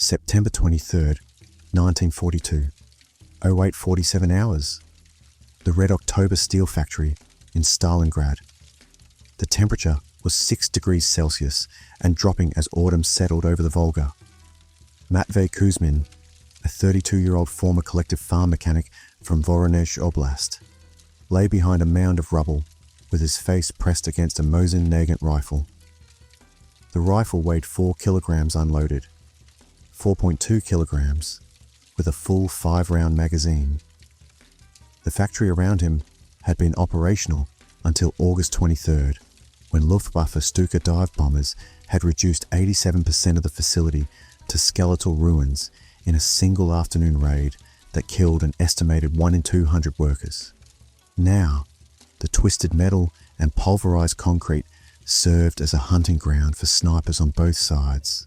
September 23rd, 1942, 08:47 hours. The Red October steel factory in Stalingrad. The temperature was 6 degrees Celsius and dropping as autumn settled over the Volga. Matvey Kuzmin, a 32-year-old former collective farm mechanic from Voronezh Oblast, lay behind a mound of rubble with his face pressed against a Mosin Nagant rifle. The rifle weighed 4 kilograms unloaded, 4.2 kilograms, with a full 5-round magazine. The factory around him had been operational until August 23rd, when Luftwaffe Stuka dive bombers had reduced 87% of the facility to skeletal ruins in a single afternoon raid that killed an estimated 1 in 200 workers. Now, the twisted metal and pulverized concrete served as a hunting ground for snipers on both sides.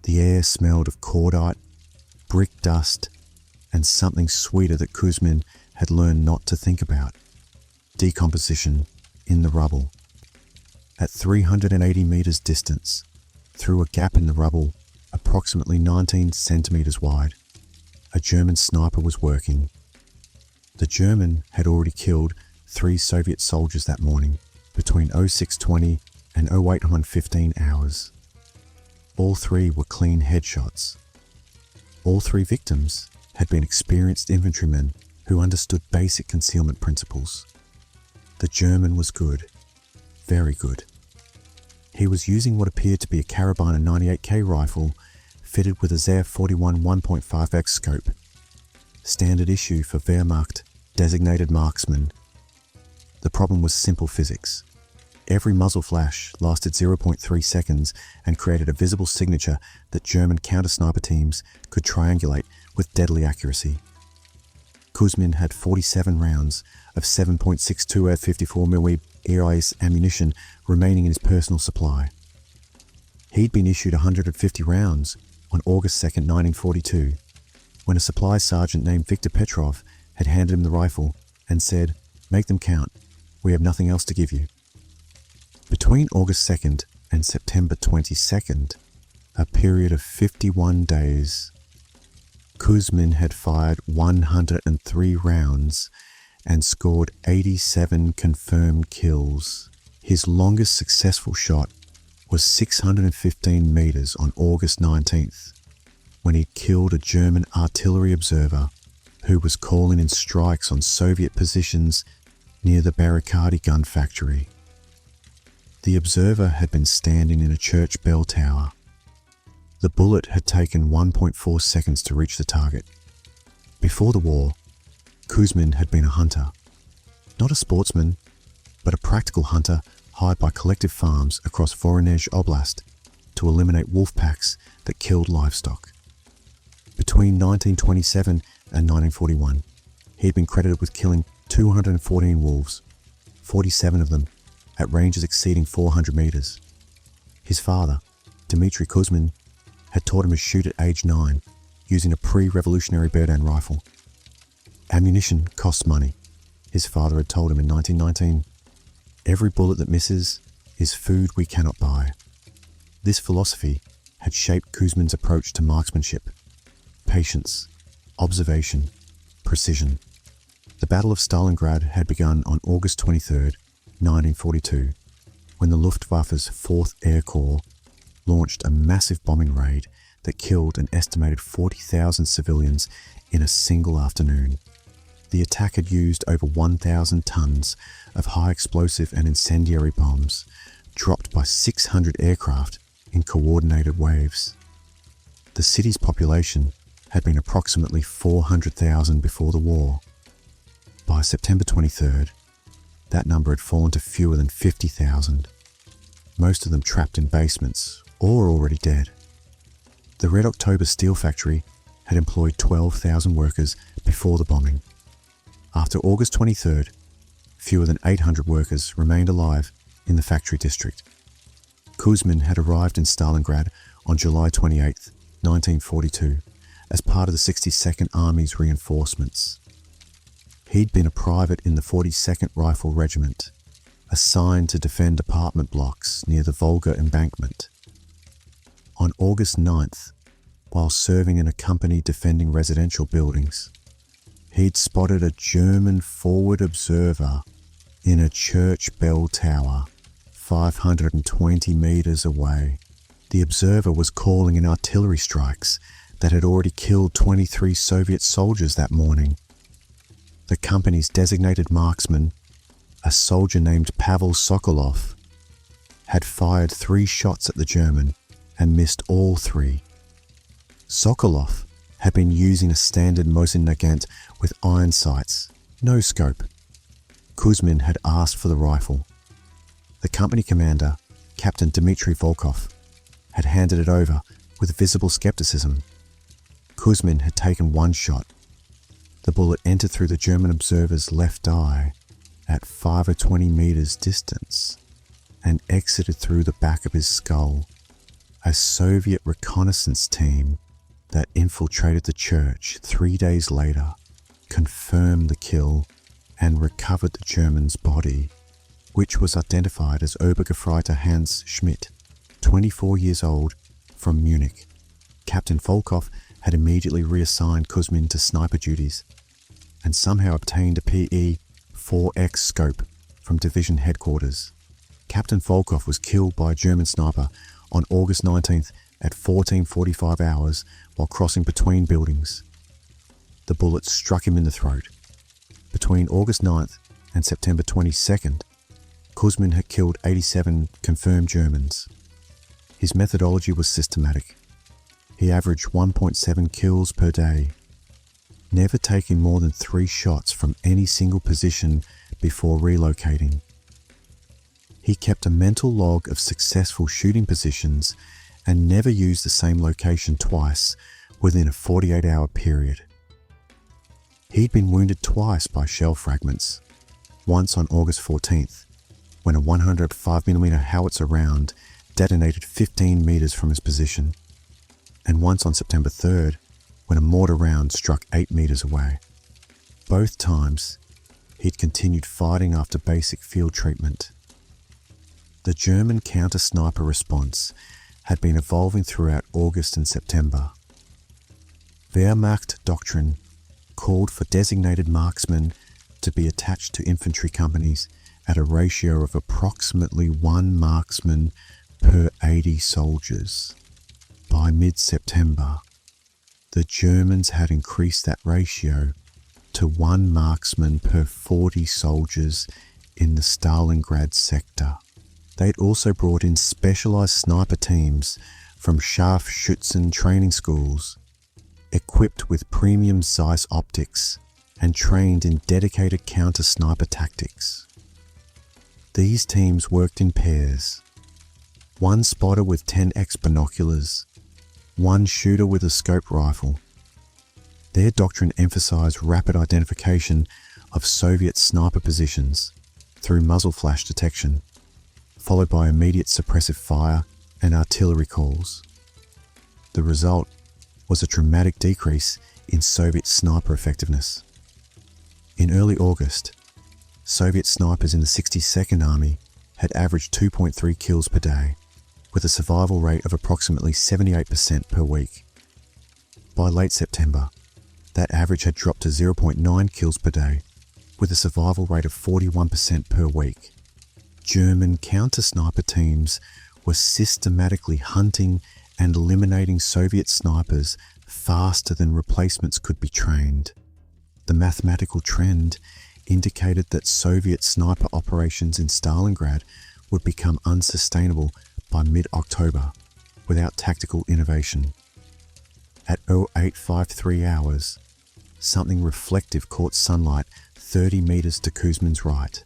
The air smelled of cordite, brick dust, and something sweeter that Kuzmin had learned not to think about: decomposition in the rubble. At 380 meters distance, through a gap in the rubble approximately 19 centimeters wide, a German sniper was working. The German had already killed 3 Soviet soldiers that morning between 06:20 and 08:15 hours. All 3 were clean headshots. All 3 victims had been experienced infantrymen who understood basic concealment principles. The German was good, very good. He was using what appeared to be a Karabiner 98K rifle fitted with a Zer 41 1.5x scope, standard issue for Wehrmacht designated marksmen. The problem was simple physics. Every muzzle flash lasted 0.3 seconds and created a visible signature that German counter-sniper teams could triangulate with deadly accuracy. Kuzmin had 47 rounds of 7.62 at 54mm EIS ammunition remaining in his personal supply. He'd been issued 150 rounds on August 2nd, 1942, when a supply sergeant named Viktor Petrov had handed him the rifle and said, "Make them count, we have nothing else to give you." Between August 2nd and September 22nd, a period of 51 days, Kuzmin had fired 103 rounds and scored 87 confirmed kills. His longest successful shot was 615 meters on August 19th, when he killed a German artillery observer who was calling in strikes on Soviet positions near the Barricadi gun factory. The observer had been standing in a church bell tower. The bullet had taken 1.4 seconds to reach the target. Before the war, Kuzmin had been a hunter. Not a sportsman, but a practical hunter hired by collective farms across Voronezh Oblast to eliminate wolf packs that killed livestock. Between 1927 and 1941, he had been credited with killing 214 wolves, 47 of them at ranges exceeding 400 meters. His father, Dmitry Kuzmin, had taught him to shoot at age 9 using a pre-revolutionary Berdan rifle. Ammunition costs money, his father had told him in 1919. Every bullet that misses is food we cannot buy. This philosophy had shaped Kuzmin's approach to marksmanship: patience, observation, precision. The Battle of Stalingrad had begun on August 23rd, 1942, when the Luftwaffe's 4th Air Corps launched a massive bombing raid that killed an estimated 40,000 civilians in a single afternoon. The attack had used over 1,000 tons of high explosive and incendiary bombs, dropped by 600 aircraft in coordinated waves. The city's population had been approximately 400,000 before the war. By September 23rd, that number had fallen to fewer than 50,000, most of them trapped in basements or already dead. The Red October steel factory had employed 12,000 workers before the bombing. After August 23rd, fewer than 800 workers remained alive in the factory district. Kuzmin had arrived in Stalingrad on July 28, 1942, as part of the 62nd Army's reinforcements. He'd been a private in the 42nd Rifle Regiment, assigned to defend apartment blocks near the Volga embankment. On August 9th, while serving in a company defending residential buildings. He'd spotted a German forward observer in a church bell tower 520 meters away. The observer was calling in artillery strikes that had already killed 23 Soviet soldiers that morning. The company's designated marksman, a soldier named Pavel Sokolov, had fired 3 shots at the German and missed all 3. Sokolov had been using a standard Mosin Nagant with iron sights, no scope. Kuzmin had asked for the rifle. The company commander, Captain Dmitry Volkov, had handed it over with visible skepticism. Kuzmin had taken 1 shot. The bullet entered through the German observer's left eye at 5 or 20 meters distance and exited through the back of his skull. A Soviet reconnaissance team that infiltrated the church 3 days later confirmed the kill and recovered the German's body, which was identified as Obergefreiter Hans Schmidt, 24 years old, from Munich. Captain Volkov had immediately reassigned Kuzmin to sniper duties and somehow obtained a PE-4X scope from division headquarters. Captain Volkov was killed by a German sniper on August 19th at 14:45 hours while crossing between buildings. The bullet struck him in the throat. Between August 9th and September 22nd, Kuzmin had killed 87 confirmed Germans. His methodology was systematic. He averaged 1.7 kills per day, never taking more than 3 shots from any single position before relocating. He kept a mental log of successful shooting positions and never used the same location twice within a 48-hour period. He'd been wounded twice by shell fragments, once on August 14th, when a 105mm howitzer round detonated 15 meters from his position, and once on September 3rd, when a mortar round struck 8 meters away. Both times, he'd continued fighting after basic field treatment. The German counter-sniper response had been evolving throughout August and September. Wehrmacht doctrine called for designated marksmen to be attached to infantry companies at a ratio of approximately 1 marksman per 80 soldiers. By mid-September, the Germans had increased that ratio to 1 marksman per 40 soldiers in the Stalingrad sector. They'd also brought in specialized sniper teams from Scharfschützen training schools, equipped with premium Zeiss optics and trained in dedicated counter-sniper tactics. These teams worked in pairs. 1 spotter with 10x binoculars, 1 shooter with a scope rifle. Their doctrine emphasized rapid identification of Soviet sniper positions through muzzle flash detection, followed by immediate suppressive fire and artillery calls. The result was a dramatic decrease in Soviet sniper effectiveness. In early August, Soviet snipers in the 62nd Army had averaged 2.3 kills per day, with a survival rate of approximately 78% per week. By late September, that average had dropped to 0.9 kills per day, with a survival rate of 41% per week. German counter-sniper teams were systematically hunting and eliminating Soviet snipers faster than replacements could be trained. The mathematical trend indicated that Soviet sniper operations in Stalingrad would become unsustainable by mid-October without tactical innovation. At 0853 hours, something reflective caught sunlight 30 meters to Kuzmin's right.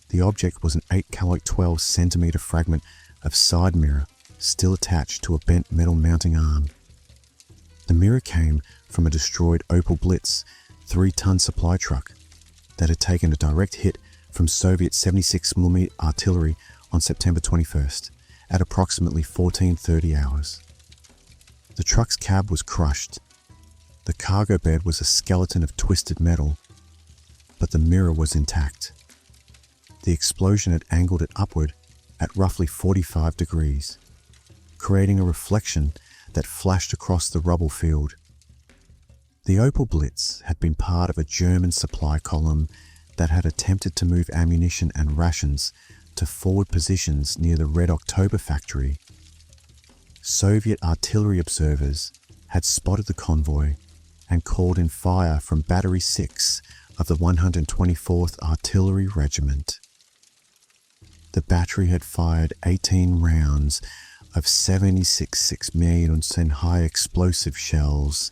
The object was an 8x12 centimeter fragment of side mirror still attached to a bent metal mounting arm. The mirror came from a destroyed Opel Blitz 3-ton supply truck that had taken a direct hit from Soviet 76mm artillery on September 21st at approximately 14:30 hours. The truck's cab was crushed. The cargo bed was a skeleton of twisted metal, but the mirror was intact. The explosion had angled it upward at roughly 45 degrees, creating a reflection that flashed across the rubble field. The Opel Blitz had been part of a German supply column that had attempted to move ammunition and rations to forward positions near the Red October factory. Soviet artillery observers had spotted the convoy and called in fire from Battery 6 of the 124th Artillery Regiment. The battery had fired 18 rounds of 76 6mm high explosive shells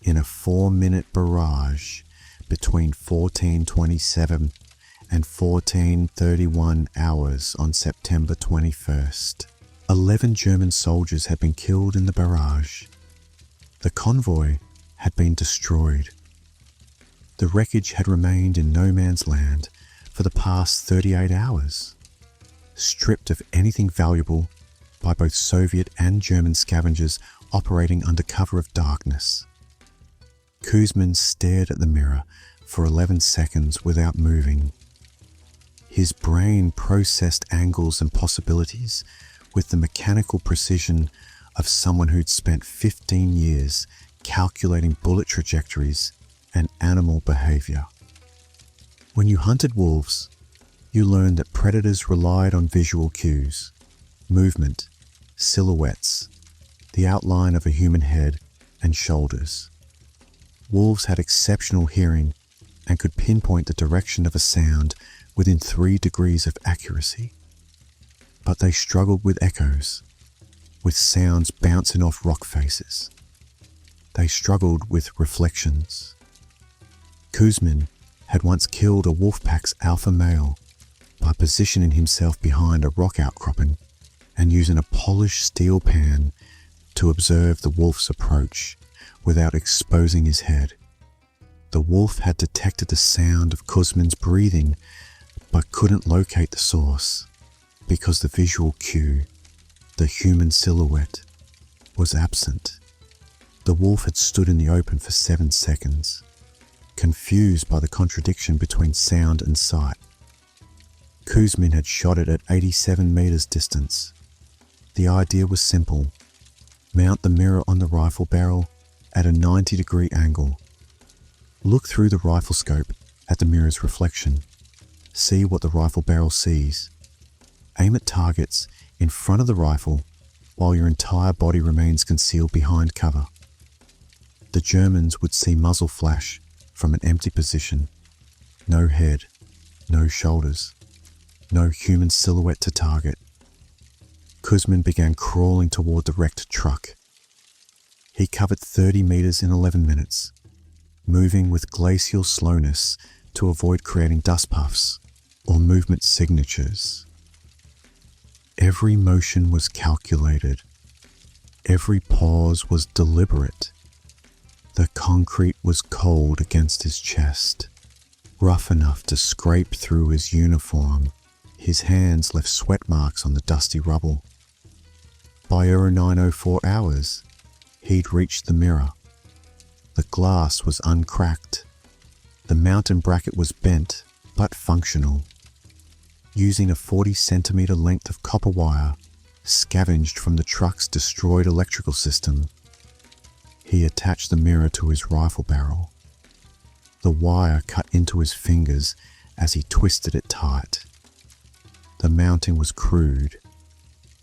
in a 4-minute barrage between 14:27 and 14:31 hours on September 21st. 11 German soldiers had been killed in the barrage. The convoy had been destroyed. The wreckage had remained in no man's land for the past 38 hours, stripped of anything valuable by both Soviet and German scavengers operating under cover of darkness. Kuzmin stared at the mirror for 11 seconds without moving. His brain processed angles and possibilities with the mechanical precision of someone who'd spent 15 years calculating bullet trajectories and animal behavior. When you hunted wolves, you learned that predators relied on visual cues, movement, silhouettes, the outline of a human head and shoulders. Wolves had exceptional hearing and could pinpoint the direction of a sound within 3 degrees of accuracy. But they struggled with echoes, with sounds bouncing off rock faces. They struggled with reflections. Kuzmin had once killed a wolf pack's alpha male by positioning himself behind a rock outcropping and using a polished steel pan to observe the wolf's approach without exposing his head. The wolf had detected the sound of Kuzmin's breathing but couldn't locate the source because the visual cue, the human silhouette, was absent. The wolf had stood in the open for 7 seconds, confused by the contradiction between sound and sight. Kuzmin had shot it at 87 meters distance. The idea was simple. Mount the mirror on the rifle barrel at a 90-degree angle. Look through the rifle scope at the mirror's reflection. See what the rifle barrel sees. Aim at targets in front of the rifle while your entire body remains concealed behind cover. The Germans would see muzzle flash from an empty position. No head, no shoulders, no human silhouette to target. Kuzmin began crawling toward the wrecked truck. He covered 30 meters in 11 minutes, moving with glacial slowness to avoid creating dust puffs or movement signatures. Every motion was calculated. Every pause was deliberate. The concrete was cold against his chest, rough enough to scrape through his uniform. His hands left sweat marks on the dusty rubble. By 09:04 hours, he'd reached the mirror. The glass was uncracked. The mounting bracket was bent, but functional. Using a 40-centimeter length of copper wire, scavenged from the truck's destroyed electrical system, he attached the mirror to his rifle barrel. The wire cut into his fingers as he twisted it tight. The mounting was crude,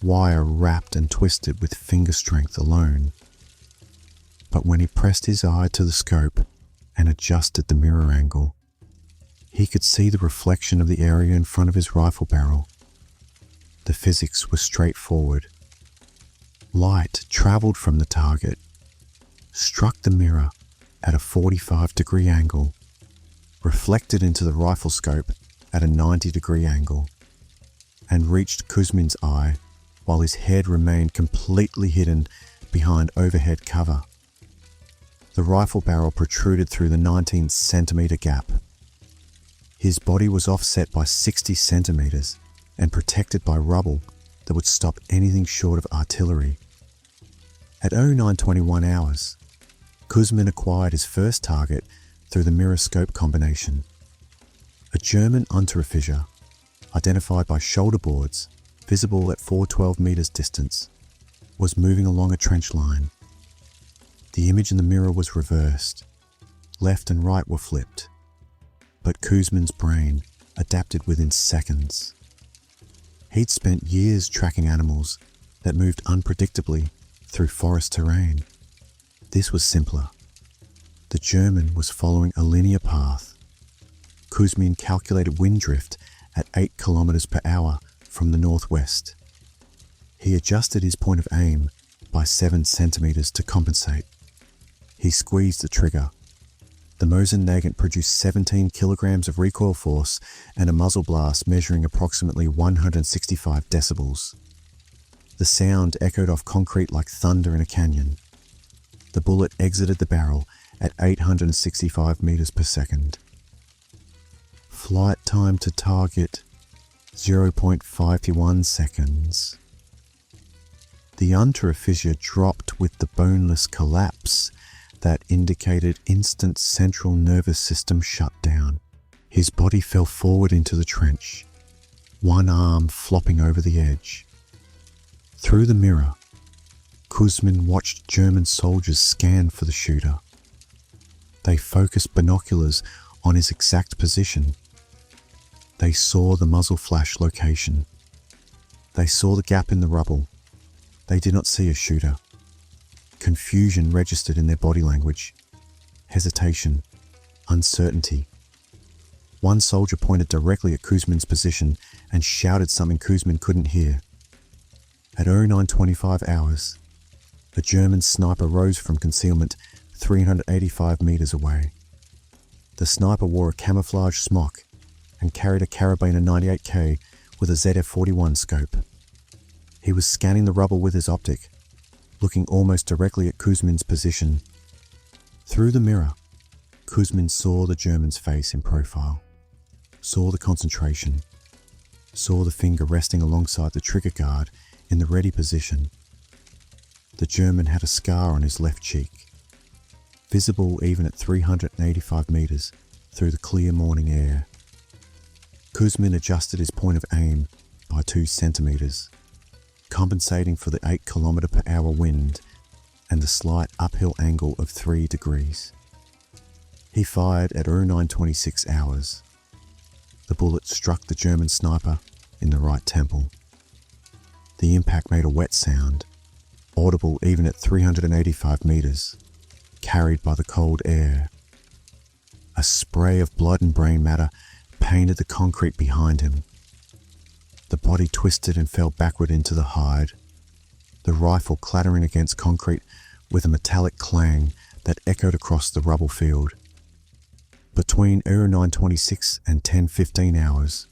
wire wrapped and twisted with finger strength alone. But when he pressed his eye to the scope and adjusted the mirror angle, he could see the reflection of the area in front of his rifle barrel. The physics were straightforward. Light traveled from the target, struck the mirror at a 45-degree angle, reflected into the rifle scope at a 90-degree angle, and reached Kuzmin's eye while his head remained completely hidden behind overhead cover. The rifle barrel protruded through the 19-centimeter gap. His body was offset by 60 centimeters and protected by rubble that would stop anything short of artillery. At 09:21 hours, Kuzmin acquired his first target through the mirror scope combination. A German Unteroffizier, identified by shoulder boards visible at 412 meters distance, was moving along a trench line The image in the mirror was reversed. Left and right were flipped. But Kuzmin's brain adapted within seconds. He'd spent years tracking animals that moved unpredictably through forest terrain. This was simpler. The German was following a linear path. Kuzmin calculated wind drift at 8 kilometers per hour from the northwest. He adjusted his point of aim by 7 centimeters to compensate. He squeezed the trigger. The Mosin Nagant produced 17 kilograms of recoil force and a muzzle blast measuring approximately 165 decibels. The sound echoed off concrete like thunder in a canyon. The bullet exited the barrel at 865 meters per second. Flight time to target 0.51 seconds. The untera fissure dropped with the boneless collapse that indicated instant central nervous system shutdown. His body fell forward into the trench, one arm flopping over the edge. Through the mirror, Kuzmin watched German soldiers scan for the shooter. They focused binoculars on his exact position. They saw the muzzle flash location. They saw the gap in the rubble. They did not see a shooter. Confusion registered in their body language. Hesitation. Uncertainty. One soldier pointed directly at Kuzmin's position and shouted something Kuzmin couldn't hear. At 09:25 hours, a German sniper rose from concealment 385 meters away. The sniper wore a camouflage smock and carried a carabiner 98K with a ZF-41 scope. He was scanning the rubble with his optic, looking almost directly at Kuzmin's position. Through the mirror, Kuzmin saw the German's face in profile, saw the concentration, saw the finger resting alongside the trigger guard in the ready position. The German had a scar on his left cheek, visible even at 385 meters through the clear morning air. Kuzmin adjusted his point of aim by 2 centimeters, compensating for the 8 kilometer per hour wind and the slight uphill angle of 3 degrees. He fired at 09:26 hours. The bullet struck the German sniper in the right temple. The impact made a wet sound, audible even at 385 meters, carried by the cold air. A spray of blood and brain matter painted the concrete behind him. The body twisted and fell backward into the hide, the rifle clattering against concrete with a metallic clang that echoed across the rubble field. Between 09:26 and 10:15 hours,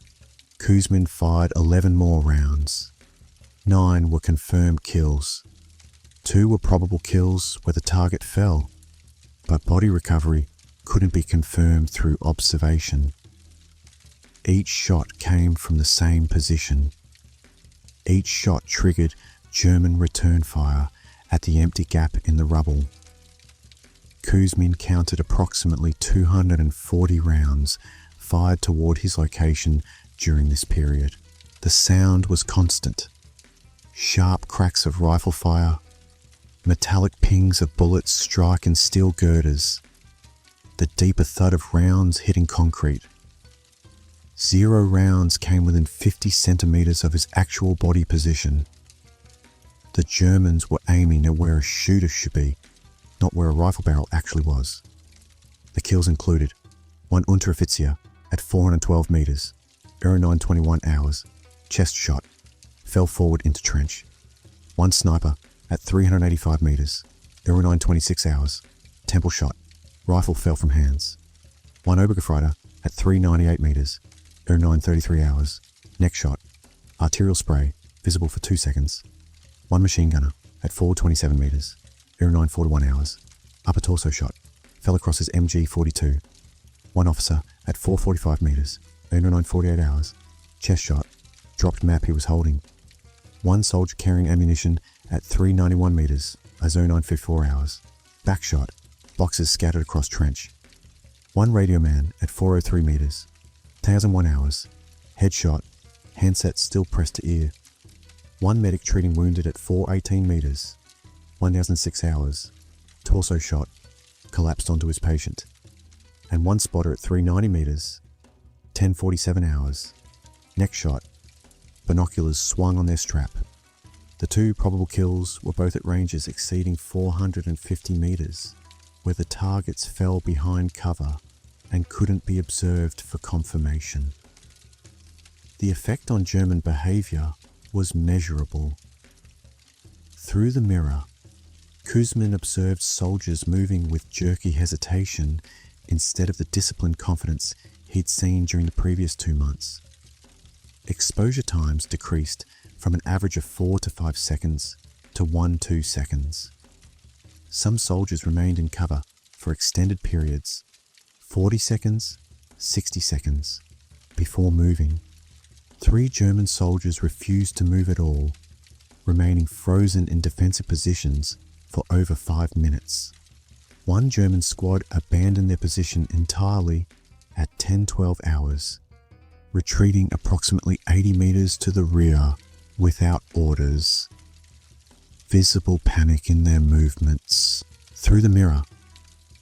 Kuzmin fired 11 more rounds. 9 were confirmed kills. 2 were probable kills where the target fell, but body recovery couldn't be confirmed through observation. Each shot came from the same position. Each shot triggered German return fire at the empty gap in the rubble. Kuzmin counted approximately 240 rounds fired toward his location during this period. The sound was constant. Sharp cracks of rifle fire, metallic pings of bullets striking steel girders, the deeper thud of rounds hitting concrete. 0 rounds came within 50 centimeters of his actual body position. The Germans were aiming at where a shooter should be, not where a rifle barrel actually was. The kills included one Unteroffizier at 412 meters, 09:21 hours, chest shot, fell forward into trench. One sniper at 385 meters, 09:26 hours, temple shot, rifle fell from hands. One Obergefreiter at 398 meters, 09:33 hours, neck shot, arterial spray, visible for 2 seconds. One machine gunner at 427 meters, 09:41 hours, upper torso shot, fell across his MG42. One officer at 445 meters, 09:48 hours, chest shot, dropped map he was holding. One soldier carrying ammunition at 391 meters, as 09:54 hours, back shot, boxes scattered across trench. One radio man at 403 meters, 1001 hours, headshot, handset still pressed to ear. One medic treating wounded at 418 meters, 1006 hours, torso shot, collapsed onto his patient, and one spotter at 390 meters, 10:47 hours, neck shot, binoculars swung on their strap. The two probable kills were both at ranges exceeding 450 meters, where the targets fell behind cover and couldn't be observed for confirmation. The effect on German behavior was measurable. Through the mirror, Kuzmin observed soldiers moving with jerky hesitation instead of the disciplined confidence he'd seen during the previous 2 months. Exposure times decreased from an average of 4 to 5 seconds to 1-2 seconds. Some soldiers remained in cover for extended periods, 40 seconds, 60 seconds, before moving. 3 German soldiers refused to move at all, remaining frozen in defensive positions for over 5 minutes. 1 German squad abandoned their position entirely at 10-12 hours, retreating approximately 80 meters to the rear without orders. Visible panic in their movements. Through the mirror,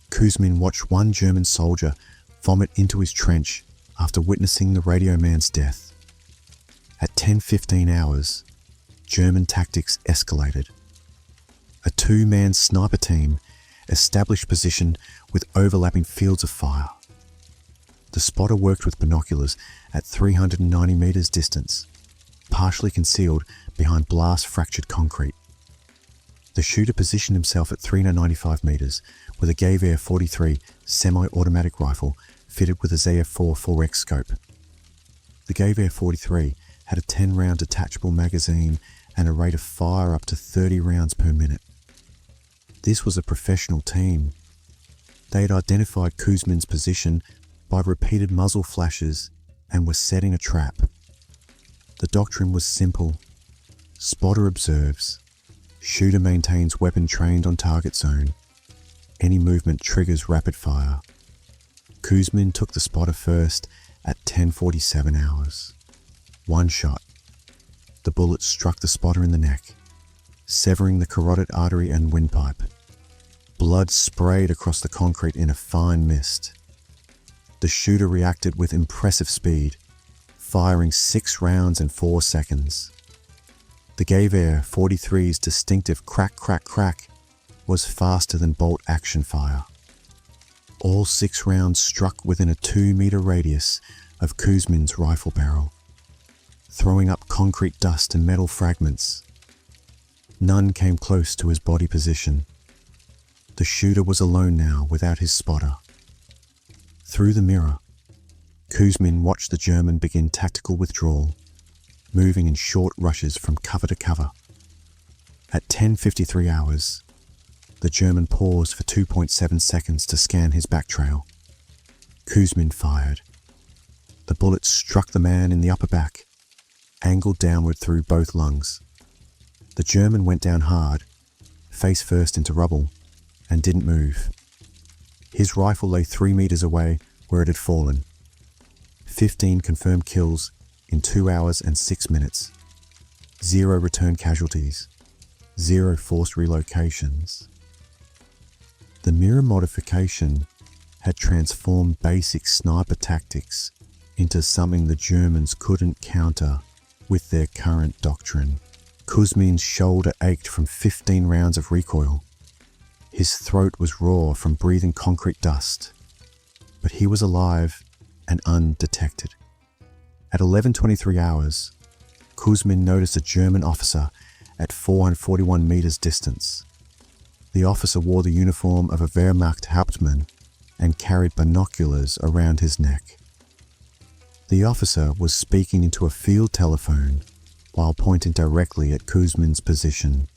Kuzmin watched 1 German soldier vomit into his trench after witnessing the radio man's death. At 10:15 hours, German tactics escalated. A 2-man sniper team established position with overlapping fields of fire. The spotter worked with binoculars at 390 meters distance, partially concealed behind blast-fractured concrete. The shooter positioned himself at 395 meters with a Gewehr 43 semi-automatic rifle fitted with a ZF4 4X scope. The Gewehr 43 had a 10-round detachable magazine and a rate of fire up to 30 rounds per minute. This was a professional team. They had identified Kuzmin's position by repeated muzzle flashes and were setting a trap. The doctrine was simple. Spotter observes. Shooter maintains weapon trained on target zone. Any movement triggers rapid fire. Kuzmin took the spotter first at 10:47 hours. 1 shot. The bullet struck the spotter in the neck, severing the carotid artery and windpipe. Blood sprayed across the concrete in a fine mist. The shooter reacted with impressive speed, firing 6 rounds in 4 seconds. The Gewehr 43's distinctive crack, crack, crack was faster than bolt action fire. All 6 rounds struck within a 2-meter radius of Kuzmin's rifle barrel, throwing up concrete dust and metal fragments. None came close to his body position. The shooter was alone now without his spotter. Through the mirror, Kuzmin watched the German begin tactical withdrawal, moving in short rushes from cover to cover. At 10:53 hours, the German paused for 2.7 seconds to scan his back trail. Kuzmin fired. The bullet struck the man in the upper back, angled downward through both lungs. The German went down hard, face first into rubble, and didn't move. His rifle lay 3 meters away where it had fallen. 15 confirmed kills in 2 hours and 6 minutes. 0 return casualties. 0 forced relocations. The mirror modification had transformed basic sniper tactics into something the Germans couldn't counter with their current doctrine. Kuzmin's shoulder ached from 15 rounds of recoil. His throat was raw from breathing concrete dust, but he was alive and undetected. At 11:23 hours, Kuzmin noticed a German officer at 441 meters distance. The officer wore the uniform of a Wehrmacht Hauptmann and carried binoculars around his neck. The officer was speaking into a field telephone while pointing directly at Kuzmin's position.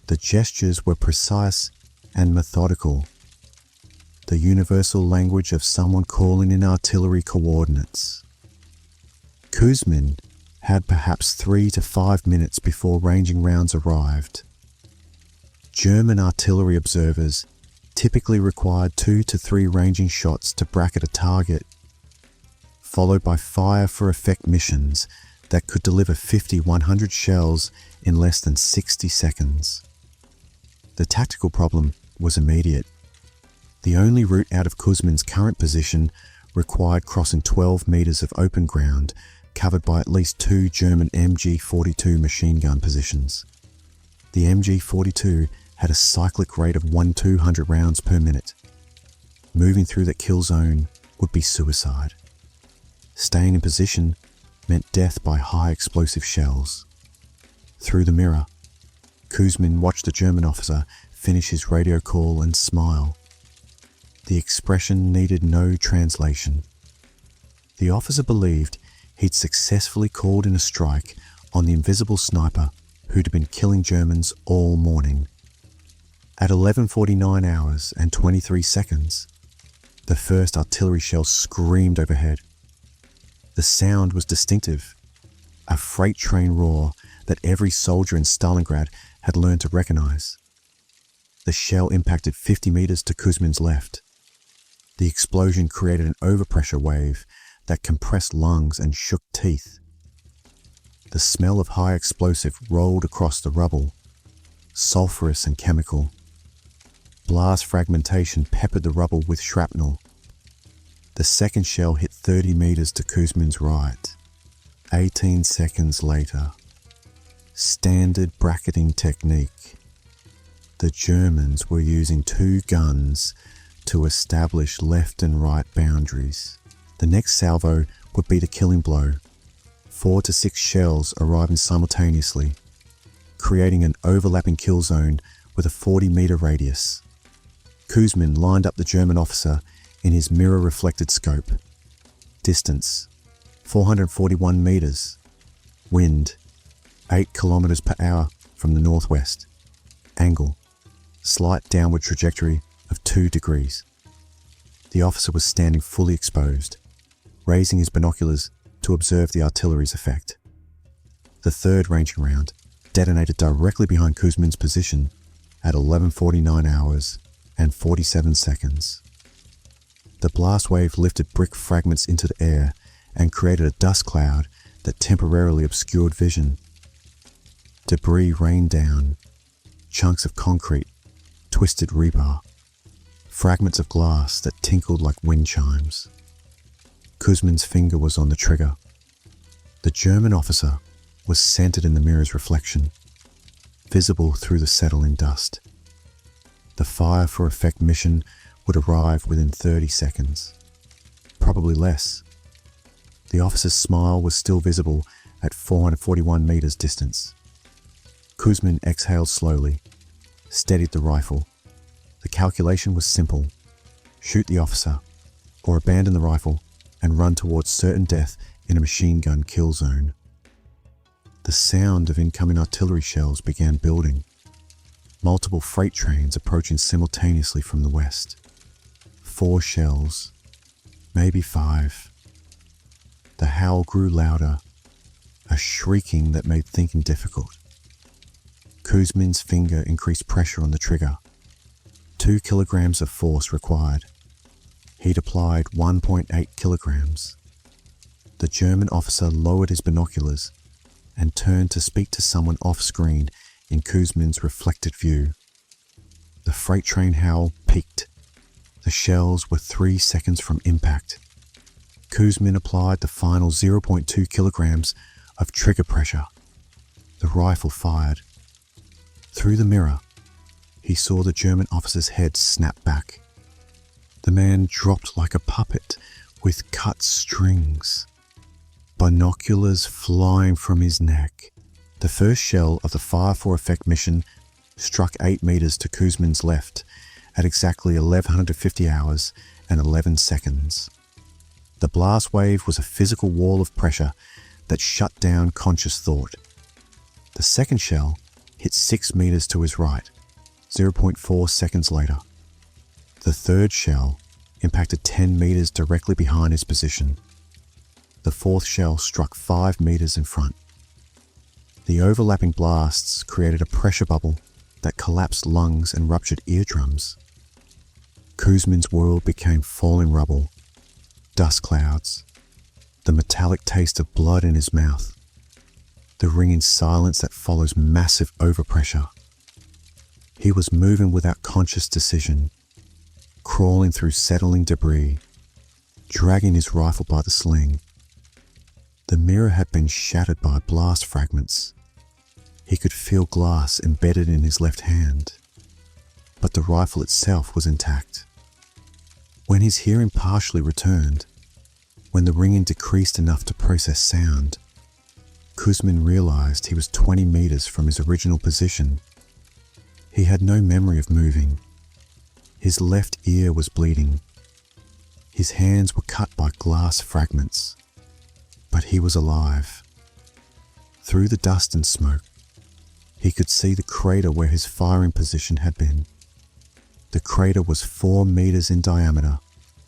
The gestures were precise and methodical, the universal language of someone calling in artillery coordinates. Kuzmin had perhaps 3 to 5 minutes before ranging rounds arrived. German artillery observers typically required 2 to 3 ranging shots to bracket a target, followed by fire for effect missions that could deliver 50-100 shells in less than 60 seconds. The tactical problem was immediate. The only route out of Kuzmin's current position required crossing 12 meters of open ground covered by at least 2 German MG-42 machine gun positions. The MG-42 had a cyclic rate of 1/200 rounds per minute. Moving through that kill zone would be suicide. Staying in position meant death by high explosive shells. Through the mirror, Kuzmin watched the German officer finish his radio call and smile. The expression needed no translation. The officer believed he'd successfully called in a strike on the invisible sniper who'd been killing Germans all morning. At 11:49 hours and 23 seconds, the first artillery shell screamed overhead. The sound was distinctive, a freight train roar that every soldier in Stalingrad had learned to recognize. The shell impacted 50 meters to Kuzmin's left. The explosion created an overpressure wave that compressed lungs and shook teeth. The smell of high explosive rolled across the rubble, sulfurous and chemical. Blast fragmentation peppered the rubble with shrapnel. The second shell hit 30 meters to Kuzmin's right. 18 seconds later. Standard bracketing technique. The Germans were using 2 guns to establish left and right boundaries. The next salvo would be the killing blow. 4 to 6 shells arriving simultaneously, creating an overlapping kill zone with a 40-meter radius. Kuzmin lined up the German officer in his mirror-reflected scope. Distance, 441 meters. Wind, 8 kilometers per hour from the northwest. Angle, slight downward trajectory of 2 degrees. The officer was standing fully exposed, raising his binoculars to observe the artillery's effect. The third ranging round detonated directly behind Kuzmin's position at 11:49 hours and 47 seconds. The blast wave lifted brick fragments into the air and created a dust cloud that temporarily obscured vision. Debris rained down, chunks of concrete, twisted rebar, fragments of glass that tinkled like wind chimes. Kuzmin's finger was on the trigger. The German officer was centered in the mirror's reflection, visible through the settling dust. The fire for effect mission would arrive within 30 seconds, probably less. The officer's smile was still visible at 441 meters distance. Kuzmin exhaled slowly, steadied the rifle. The calculation was simple: shoot the officer, or abandon the rifle and run towards certain death in a machine gun kill zone. The sound of incoming artillery shells began building, multiple freight trains approaching simultaneously from the west. 4 shells, maybe 5. The howl grew louder, a shrieking that made thinking difficult. Kuzmin's finger increased pressure on the trigger. 2 kilograms of force required. He'd applied 1.8 kilograms. The German officer lowered his binoculars and turned to speak to someone off-screen in Kuzmin's reflected view. The freight train howl peaked. The shells were 3 seconds from impact. Kuzmin applied the final 0.2 kilograms of trigger pressure. The rifle fired. Through the mirror, he saw the German officer's head snap back. The man dropped like a puppet with cut strings, binoculars flying from his neck. The first shell of the fire for effect mission struck 8 meters to Kuzmin's left at exactly 1150 hours and 11 seconds. The blast wave was a physical wall of pressure that shut down conscious thought. The second shell hit 6 meters to his right, 0.4 seconds later. The third shell impacted 10 meters directly behind his position. The fourth shell struck 5 meters in front. The overlapping blasts created a pressure bubble that collapsed lungs and ruptured eardrums. Kuzmin's world became falling rubble, dust clouds, the metallic taste of blood in his mouth, the ringing silence that follows massive overpressure. He was moving without conscious decision, crawling through settling debris, dragging his rifle by the sling. The mirror had been shattered by blast fragments. He could feel glass embedded in his left hand, but the rifle itself was intact. When his hearing partially returned, when the ringing decreased enough to process sound, Kuzmin realized he was 20 meters from his original position. He had no memory of moving. His left ear was bleeding. His hands were cut by glass fragments, but he was alive. Through the dust and smoke, he could see the crater where his firing position had been. The crater was 4 meters in diameter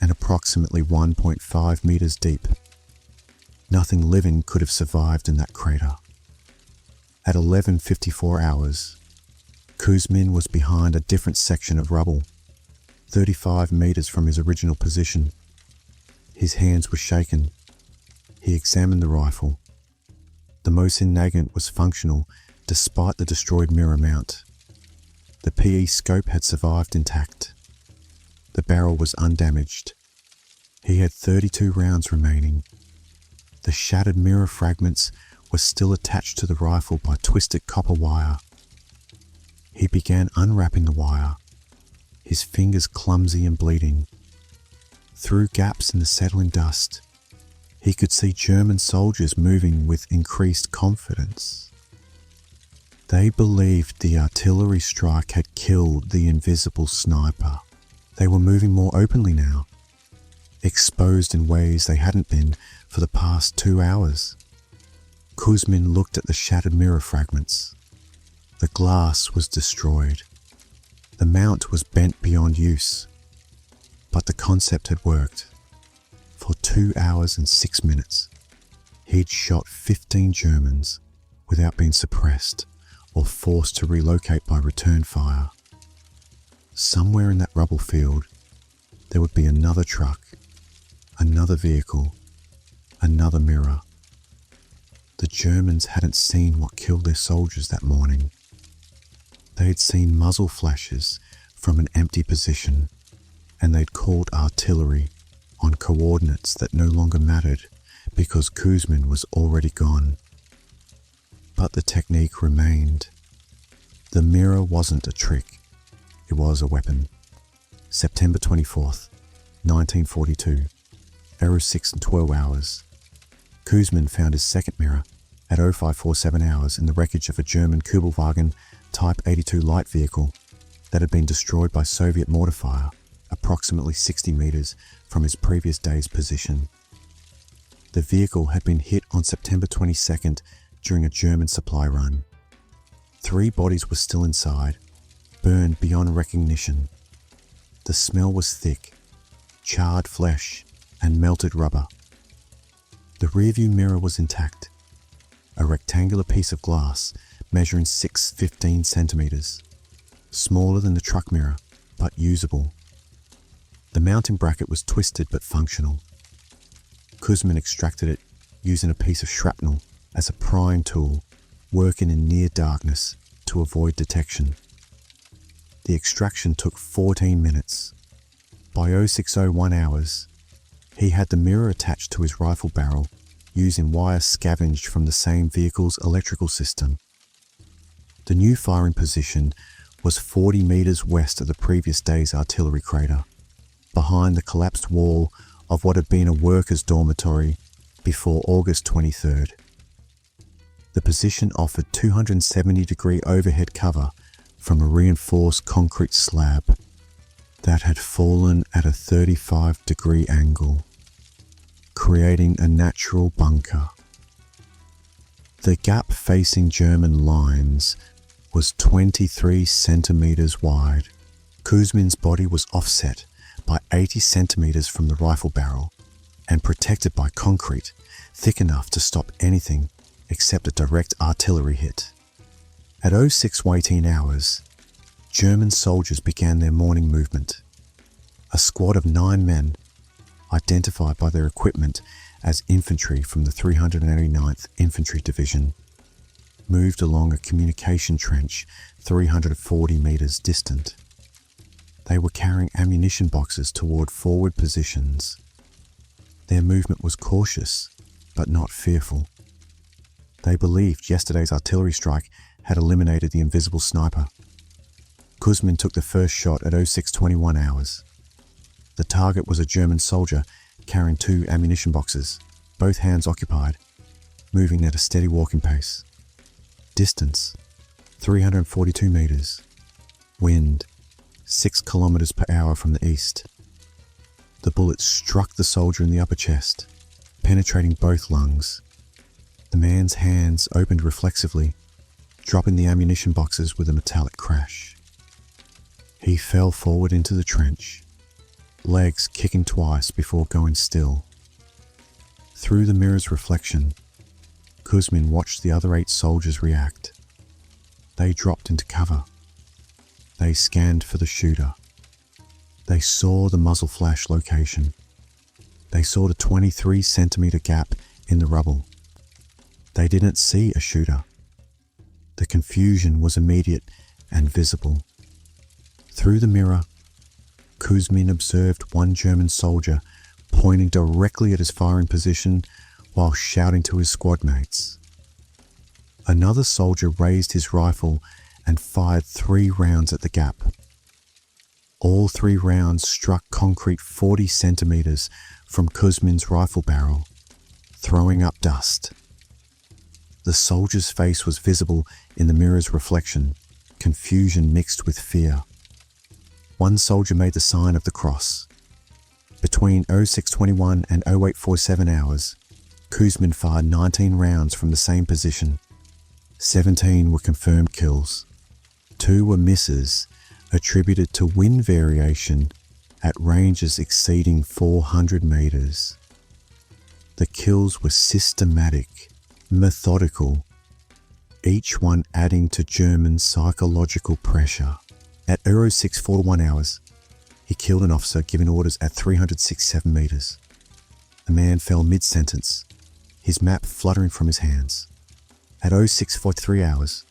and approximately 1.5 meters deep. Nothing living could have survived in that crater. At 11:54 hours, Kuzmin was behind a different section of rubble, 35 meters from his original position. His hands were shaken. He examined the rifle. The Mosin Nagant was functional despite the destroyed mirror mount. The PE scope had survived intact. The barrel was undamaged. He had 32 rounds remaining. The shattered mirror fragments were still attached to the rifle by twisted copper wire. He began unwrapping the wire, his fingers clumsy and bleeding. Through gaps in the settling dust, he could see German soldiers moving with increased confidence. They believed the artillery strike had killed the invisible sniper. They were moving more openly now, exposed in ways they hadn't been for the past 2 hours. Kuzmin looked at the shattered mirror fragments. The glass was destroyed. The mount was bent beyond use. But the concept had worked. For 2 hours and 6 minutes, he'd shot 15 Germans without being suppressed or forced to relocate by return fire. Somewhere in that rubble field, there would be another truck, another vehicle, another mirror. The Germans hadn't seen what killed their soldiers that morning. They had seen muzzle flashes from an empty position, and they'd called artillery on coordinates that no longer mattered because Kuzmin was already gone. But the technique remained. The mirror wasn't a trick. It was a weapon. September 24th, 1942, 06 and 12 hours. Kuzmin found his second mirror at 0547 hours in the wreckage of a German Kubelwagen Type 82 light vehicle that had been destroyed by Soviet mortar fire approximately 60 meters from his previous day's position. The vehicle had been hit on September 22nd during a German supply run. 3 bodies were still inside, burned beyond recognition. The smell was thick, charred flesh and melted rubber. The rearview mirror was intact, a rectangular piece of glass measuring 6'15" centimeters, smaller than the truck mirror, but usable. The mounting bracket was twisted but functional. Kuzmin extracted it using a piece of shrapnel as a prying tool, working in near darkness to avoid detection. The extraction took 14 minutes. By 0601 hours, he had the mirror attached to his rifle barrel using wire scavenged from the same vehicle's electrical system. The new firing position was 40 meters west of the previous day's artillery crater, behind the collapsed wall of what had been a workers' dormitory before August 23rd. The position offered 270-degree overhead cover from a reinforced concrete slab that had fallen at a 35-degree angle, creating a natural bunker. The gap facing German lines was 23 centimeters wide. Kuzmin's body was offset by 80 centimeters from the rifle barrel and protected by concrete thick enough to stop anything except a direct artillery hit. At 0618 hours, German soldiers began their morning movement. A squad of 9 men, identified by their equipment as infantry from the 389th Infantry Division. moved along a communication trench 340 meters distant. They were carrying ammunition boxes toward forward positions. Their movement was cautious, but not fearful. They believed yesterday's artillery strike had eliminated the invisible sniper. Kuzmin took the first shot at 0621 hours. The target was a German soldier carrying 2 ammunition boxes, both hands occupied, moving at a steady walking pace. Distance, 342 meters. Wind, 6 kilometers per hour from the east. The bullet struck the soldier in the upper chest, penetrating both lungs. The man's hands opened reflexively, dropping the ammunition boxes with a metallic crash. He fell forward into the trench, legs kicking twice before going still. Through the mirror's reflection, Kuzmin watched the other 8 soldiers react. They dropped into cover. They scanned for the shooter. They saw the muzzle flash location. They saw the 23-centimeter gap in the rubble. They didn't see a shooter. The confusion was immediate and visible. Through the mirror, Kuzmin observed one German soldier pointing directly at his firing position while shouting to his squad mates. Another soldier raised his rifle and fired 3 rounds at the gap. All 3 rounds struck concrete 40 centimeters from Kuzmin's rifle barrel, throwing up dust. The soldier's face was visible in the mirror's reflection, confusion mixed with fear. One soldier made the sign of the cross. Between 0621 and 0847 hours, Kuzmin fired 19 rounds from the same position. 17 were confirmed kills. 2 were misses, attributed to wind variation at ranges exceeding 400 meters. The kills were systematic, methodical, each one adding to German psychological pressure. At 0641 hours, he killed an officer giving orders at 367 meters. The man fell mid-sentence, his map fluttering from his hands. At 0643 hours,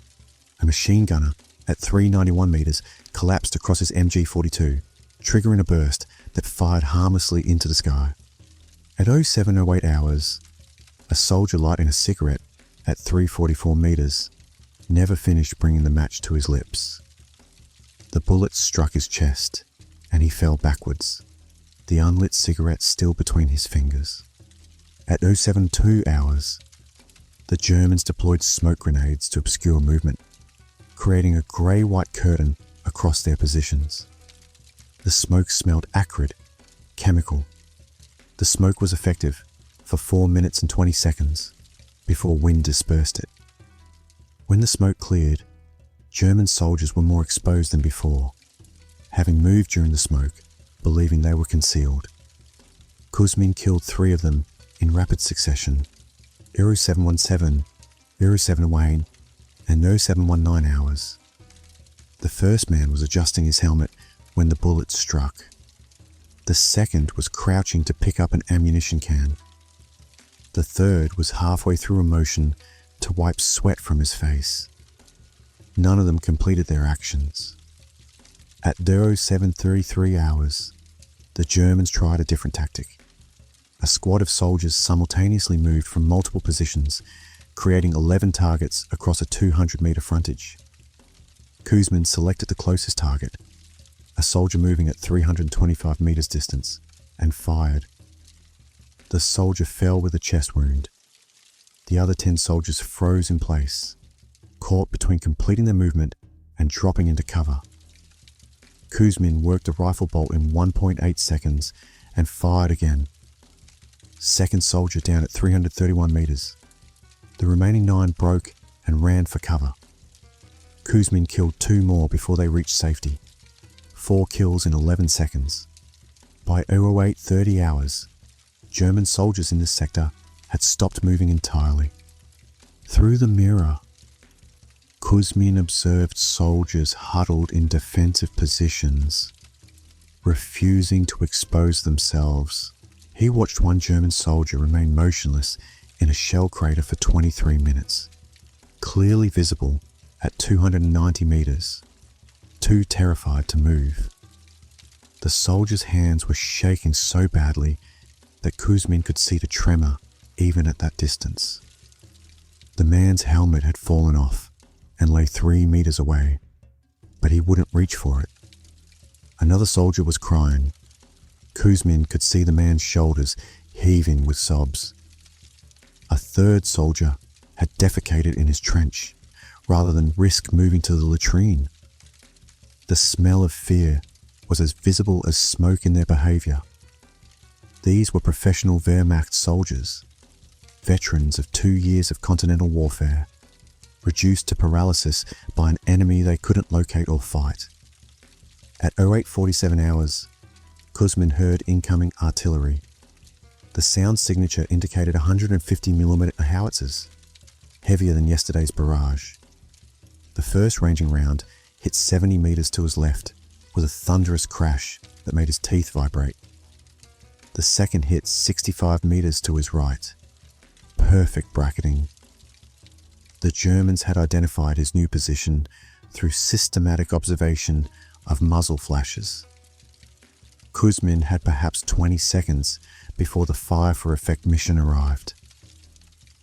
a machine gunner at 391 meters collapsed across his MG42, triggering a burst that fired harmlessly into the sky. At 0708 hours, a soldier lighting a cigarette at 344 meters never finished bringing the match to his lips. The bullet struck his chest, and he fell backwards, the unlit cigarette still between his fingers. At 072 hours, the Germans deployed smoke grenades to obscure movement, creating a grey-white curtain across their positions. The smoke smelled acrid, chemical. The smoke was effective for 4 minutes and 20 seconds before wind dispersed it. When the smoke cleared, German soldiers were more exposed than before, having moved during the smoke, believing they were concealed. Kuzmin killed 3 of them in rapid succession, 0717, 0718, and 0719 hours. The first man was adjusting his helmet when the bullet struck. The second was crouching to pick up an ammunition can. The third was halfway through a motion to wipe sweat from his face. None of them completed their actions. At 0733 hours, the Germans tried a different tactic. A squad of soldiers simultaneously moved from multiple positions, creating 11 targets across a 200-meter frontage. Kuzmin selected the closest target, a soldier moving at 325 meters distance, and fired. The soldier fell with a chest wound. The other 10 soldiers froze in place, caught between completing their movement and dropping into cover. Kuzmin worked a rifle bolt in 1.8 seconds and fired again. Second soldier down at 331 meters. The remaining 9 broke and ran for cover. Kuzmin killed 2 more before they reached safety. 4 kills in 11 seconds. By 0830 hours, German soldiers in this sector had stopped moving entirely. Through the mirror, Kuzmin observed soldiers huddled in defensive positions, refusing to expose themselves. He watched one German soldier remain motionless in a shell crater for 23 minutes, clearly visible at 290 meters, too terrified to move. The soldier's hands were shaking so badly that Kuzmin could see the tremor even at that distance. The man's helmet had fallen off and lay 3 meters away, but he wouldn't reach for it. Another soldier was crying. Kuzmin could see the man's shoulders heaving with sobs. A third soldier had defecated in his trench rather than risk moving to the latrine. The smell of fear was as visible as smoke in their behavior. These were professional Wehrmacht soldiers, veterans of 2 years of continental warfare, reduced to paralysis by an enemy they couldn't locate or fight. At 08:47 hours, Kuzmin heard incoming artillery. The sound signature indicated 150mm howitzers, heavier than yesterday's barrage. The first ranging round hit 70 meters to his left with a thunderous crash that made his teeth vibrate. The second hit 65 meters to his right. Perfect bracketing. The Germans had identified his new position through systematic observation of muzzle flashes. Kuzmin had perhaps 20 seconds before the fire for effect mission arrived.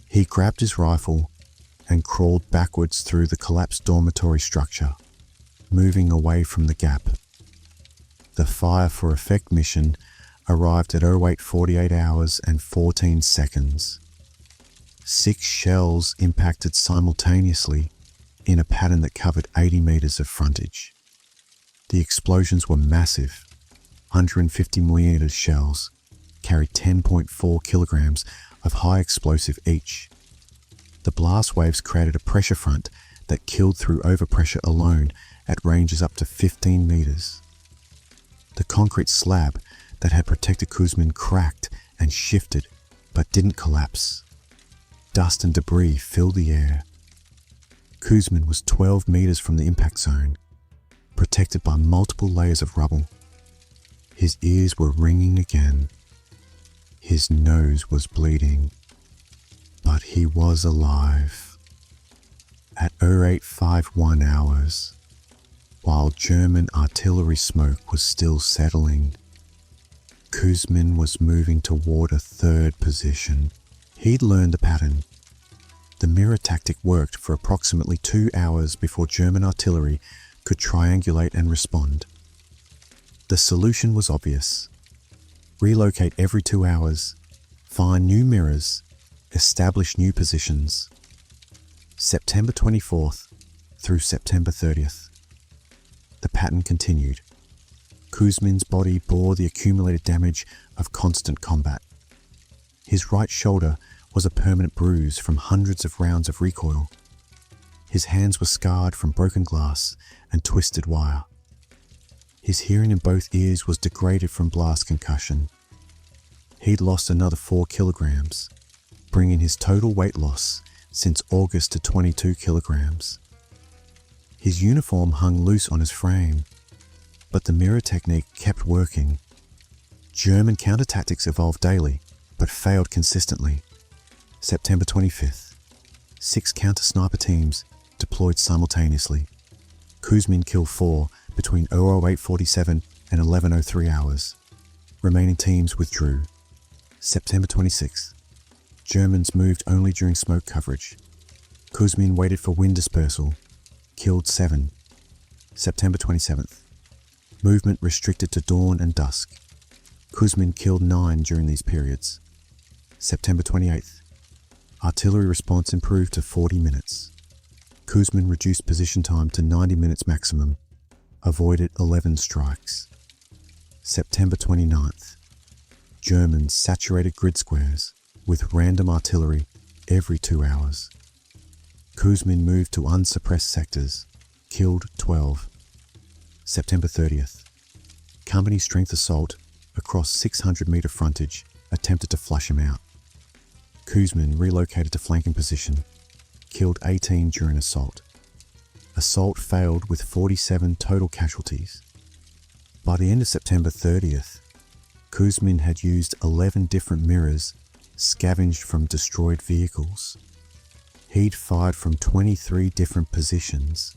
He grabbed his rifle and crawled backwards through the collapsed dormitory structure, moving away from the gap. The fire for effect mission arrived at 08:48 hours and 14 seconds. 6 shells impacted simultaneously in a pattern that covered 80 meters of frontage. The explosions were massive. 150mm shells carried 10.4 kilograms of high explosive each. The blast waves created a pressure front that killed through overpressure alone at ranges up to 15 meters. The concrete slab that had protected Kuzmin cracked and shifted, but didn't collapse. Dust and debris filled the air. Kuzmin was 12 meters from the impact zone, protected by multiple layers of rubble. His ears were ringing again. His nose was bleeding. But he was alive. At 08:51 hours, while German artillery smoke was still settling, Kuzmin was moving toward a third position. He'd learned the pattern. The mirror tactic worked for approximately 2 hours before German artillery could triangulate and respond. The solution was obvious. Relocate every 2 hours, find new mirrors, establish new positions. September 24th through September 30th. The pattern continued. Kuzmin's body bore the accumulated damage of constant combat. His right shoulder was a permanent bruise from hundreds of rounds of recoil. His hands were scarred from broken glass and twisted wire. His hearing in both ears was degraded from blast concussion. He'd lost another 4 kilograms, bringing his total weight loss since August to 22 kilograms. His uniform hung loose on his frame, but the mirror technique kept working. German counter-tactics evolved daily, but failed consistently. September 25th, 6 counter-sniper teams deployed simultaneously. Kuzmin killed 4 between 08:47 and 11:03 hours. Remaining teams withdrew. September 26th, Germans moved only during smoke coverage. Kuzmin waited for wind dispersal, killed 7. September 27th, movement restricted to dawn and dusk. Kuzmin killed 9 during these periods. September 28th, artillery response improved to 40 minutes. Kuzmin reduced position time to 90 minutes maximum, avoided 11 strikes. September 29th, Germans saturated grid squares with random artillery every 2 hours. Kuzmin moved to unsuppressed sectors, killed 12. September 30th, company strength assault across 600-meter frontage attempted to flush him out. Kuzmin relocated to flanking position, killed 18 during assault. Assault failed with 47 total casualties. By the end of September 30th, Kuzmin had used 11 different mirrors scavenged from destroyed vehicles. He'd fired from 23 different positions.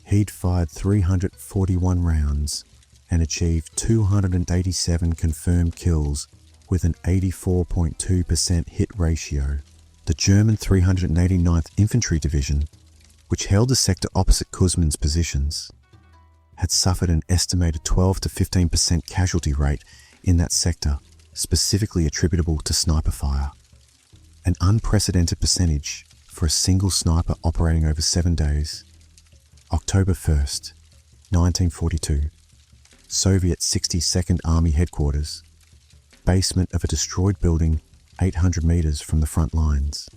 He'd fired 341 rounds and achieved 287 confirmed kills with an 84.2% hit ratio. The German 389th Infantry Division, which held the sector opposite Kuzmin's positions, had suffered an estimated 12 to 15% casualty rate in that sector, specifically attributable to sniper fire. An unprecedented percentage for a single sniper operating over 7 days. October 1st, 1942. Soviet 62nd Army Headquarters. Basement of a destroyed building 800 meters from the front lines.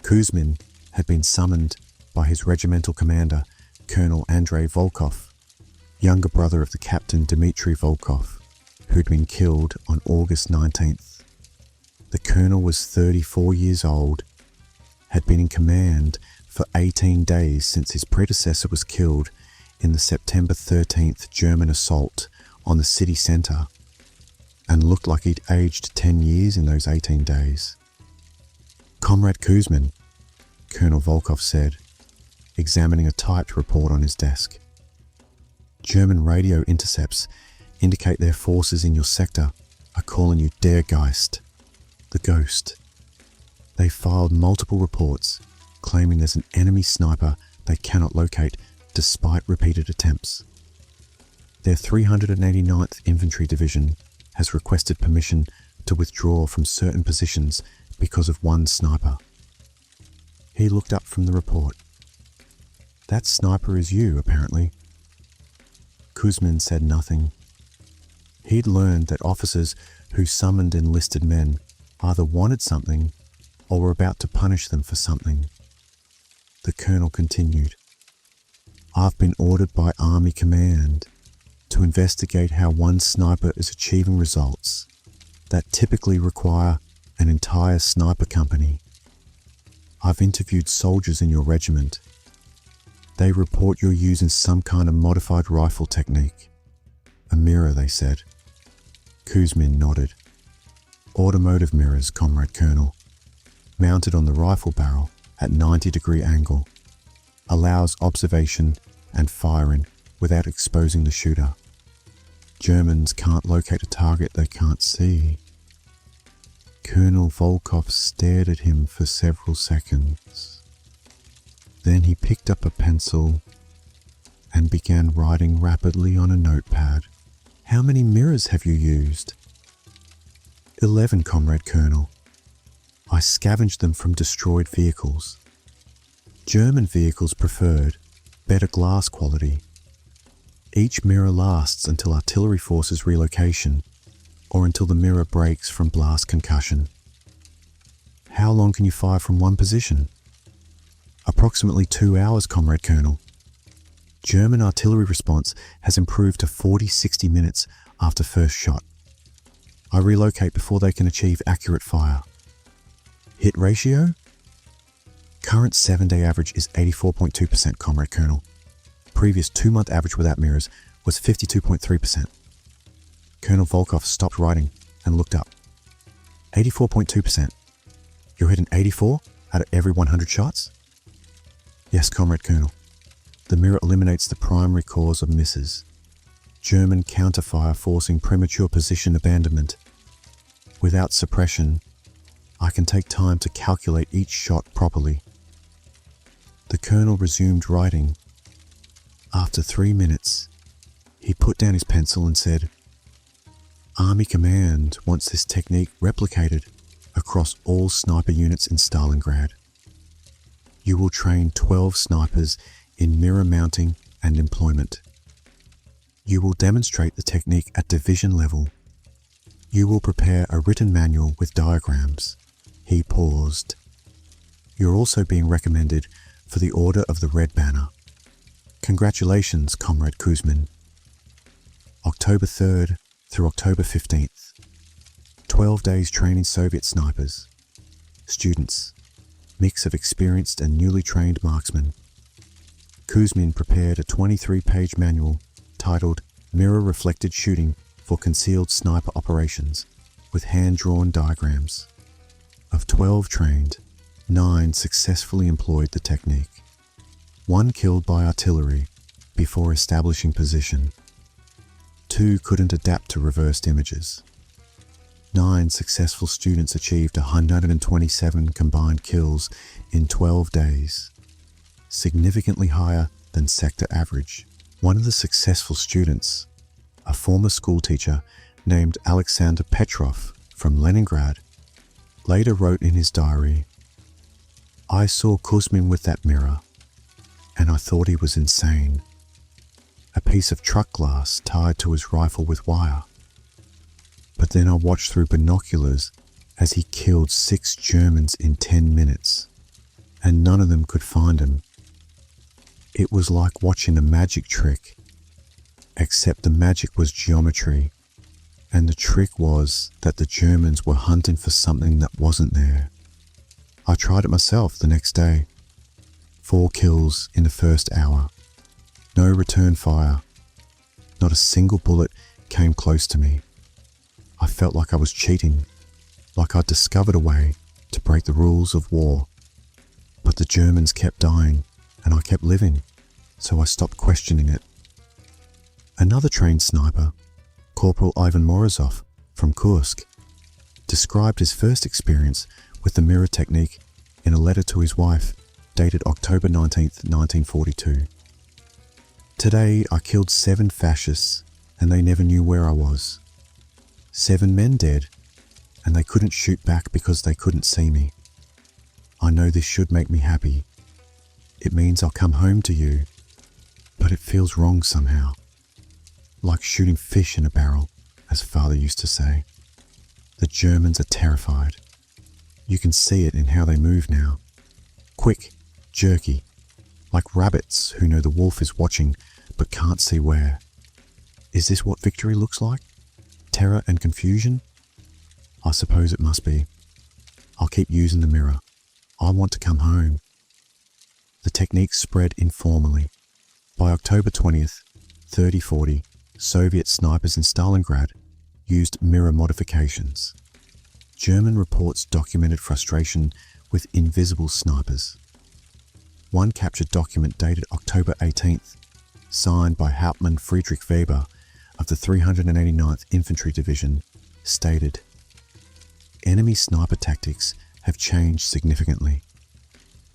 Kuzmin had been summoned by his regimental commander, Colonel Andrei Volkov, younger brother of the captain Dmitry Volkov, who'd been killed on August 19th. The colonel was 34 years old, had been in command for 18 days since his predecessor was killed in the September 13th German assault on the city centre, and looked like he'd aged 10 years in those 18 days. "Comrade Kuzmin," Colonel Volkov said, examining a typed report on his desk. "German radio intercepts indicate their forces in your sector are calling you Der Geist, the Ghost. They filed multiple reports claiming there's an enemy sniper they cannot locate despite repeated attempts. Their 389th Infantry Division has requested permission to withdraw from certain positions because of one sniper." He looked up from the report. "That sniper is you, apparently." Kuzmin said nothing. He'd learned that officers who summoned enlisted men either wanted something or were about to punish them for something. The colonel continued, "I've been ordered by Army Command to investigate how one sniper is achieving results that typically require an entire sniper company. I've interviewed soldiers in your regiment. They report you're using some kind of modified rifle technique. A mirror, they said." Kuzmin nodded. "Automotive mirrors, Comrade Colonel, mounted on the rifle barrel at 90-degree angle, allows observation and firing without exposing the shooter. Germans can't locate a target they can't see." Colonel Volkov stared at him for several seconds. Then he picked up a pencil and began writing rapidly on a notepad. "How many mirrors have you used?" 11, Comrade Colonel. I scavenged them from destroyed vehicles. German vehicles preferred better glass quality. Each mirror lasts until artillery forces relocation or until the mirror breaks from blast concussion. How long can you fire from one position? Approximately 2 hours, Comrade Colonel. German artillery response has improved to 40-60 minutes after first shot. I relocate before they can achieve accurate fire. Hit ratio? Current 7-day average is 84.2%, Comrade Colonel. Previous 2-month average without mirrors was 52.3%. Colonel Volkov stopped writing and looked up. 84.2%. You're hitting 84 out of every 100 shots? Yes, Comrade Colonel. The mirror eliminates the primary cause of misses. German counterfire forcing premature position abandonment. Without suppression, I can take time to calculate each shot properly. The Colonel resumed writing. After 3 minutes, he put down his pencil and said, Army Command wants this technique replicated across all sniper units in Stalingrad. You will train 12 snipers in mirror mounting and employment. You will demonstrate the technique at division level. You will prepare a written manual with diagrams. He paused. You're also being recommended for the Order of the Red Banner. Congratulations, Comrade Kuzmin. October 3rd through October 15th. 12 days training Soviet snipers. Students. Mix of experienced and newly trained marksmen. Kuzmin prepared a 23-page manual titled Mirror Reflected Shooting for Concealed Sniper Operations with hand-drawn diagrams. Of 12 trained, 9 successfully employed the technique. 1 killed by artillery before establishing position. 2 couldn't adapt to reversed images. 9 successful students achieved 127 combined kills in 12 days, significantly higher than sector average. One of the successful students, a former schoolteacher named Alexander Petrov from Leningrad, later wrote in his diary, "I saw Kuzmin with that mirror, and I thought he was insane. A piece of truck glass tied to his rifle with wire. But then I watched through binoculars as he killed 6 Germans in 10 minutes, and none of them could find him. It was like watching a magic trick, except the magic was geometry, and the trick was that the Germans were hunting for something that wasn't there. I tried it myself the next day. 4 kills in the first hour. No return fire. Not a single bullet came close to me. I felt like I was cheating, like I'd discovered a way to break the rules of war. But the Germans kept dying, and I kept living, so I stopped questioning it." Another trained sniper, Corporal Ivan Morozov from Kursk, described his first experience with the mirror technique in a letter to his wife dated October 19, 1942. "Today I killed 7 fascists and they never knew where I was. 7 men dead, and they couldn't shoot back because they couldn't see me. I know this should make me happy. It means I'll come home to you, but it feels wrong somehow. Like shooting fish in a barrel, as Father used to say. The Germans are terrified. You can see it in how they move now. Quick, jerky, like rabbits who know the wolf is watching but can't see where. Is this what victory looks like? Terror and confusion? I suppose it must be. I'll keep using the mirror. I want to come home." The technique spread informally. By October 20th, 30-40 Soviet snipers in Stalingrad used mirror modifications. German reports documented frustration with invisible snipers. One captured document dated October 18th, signed by Hauptmann Friedrich Weber of the 389th Infantry Division, stated, "Enemy sniper tactics have changed significantly.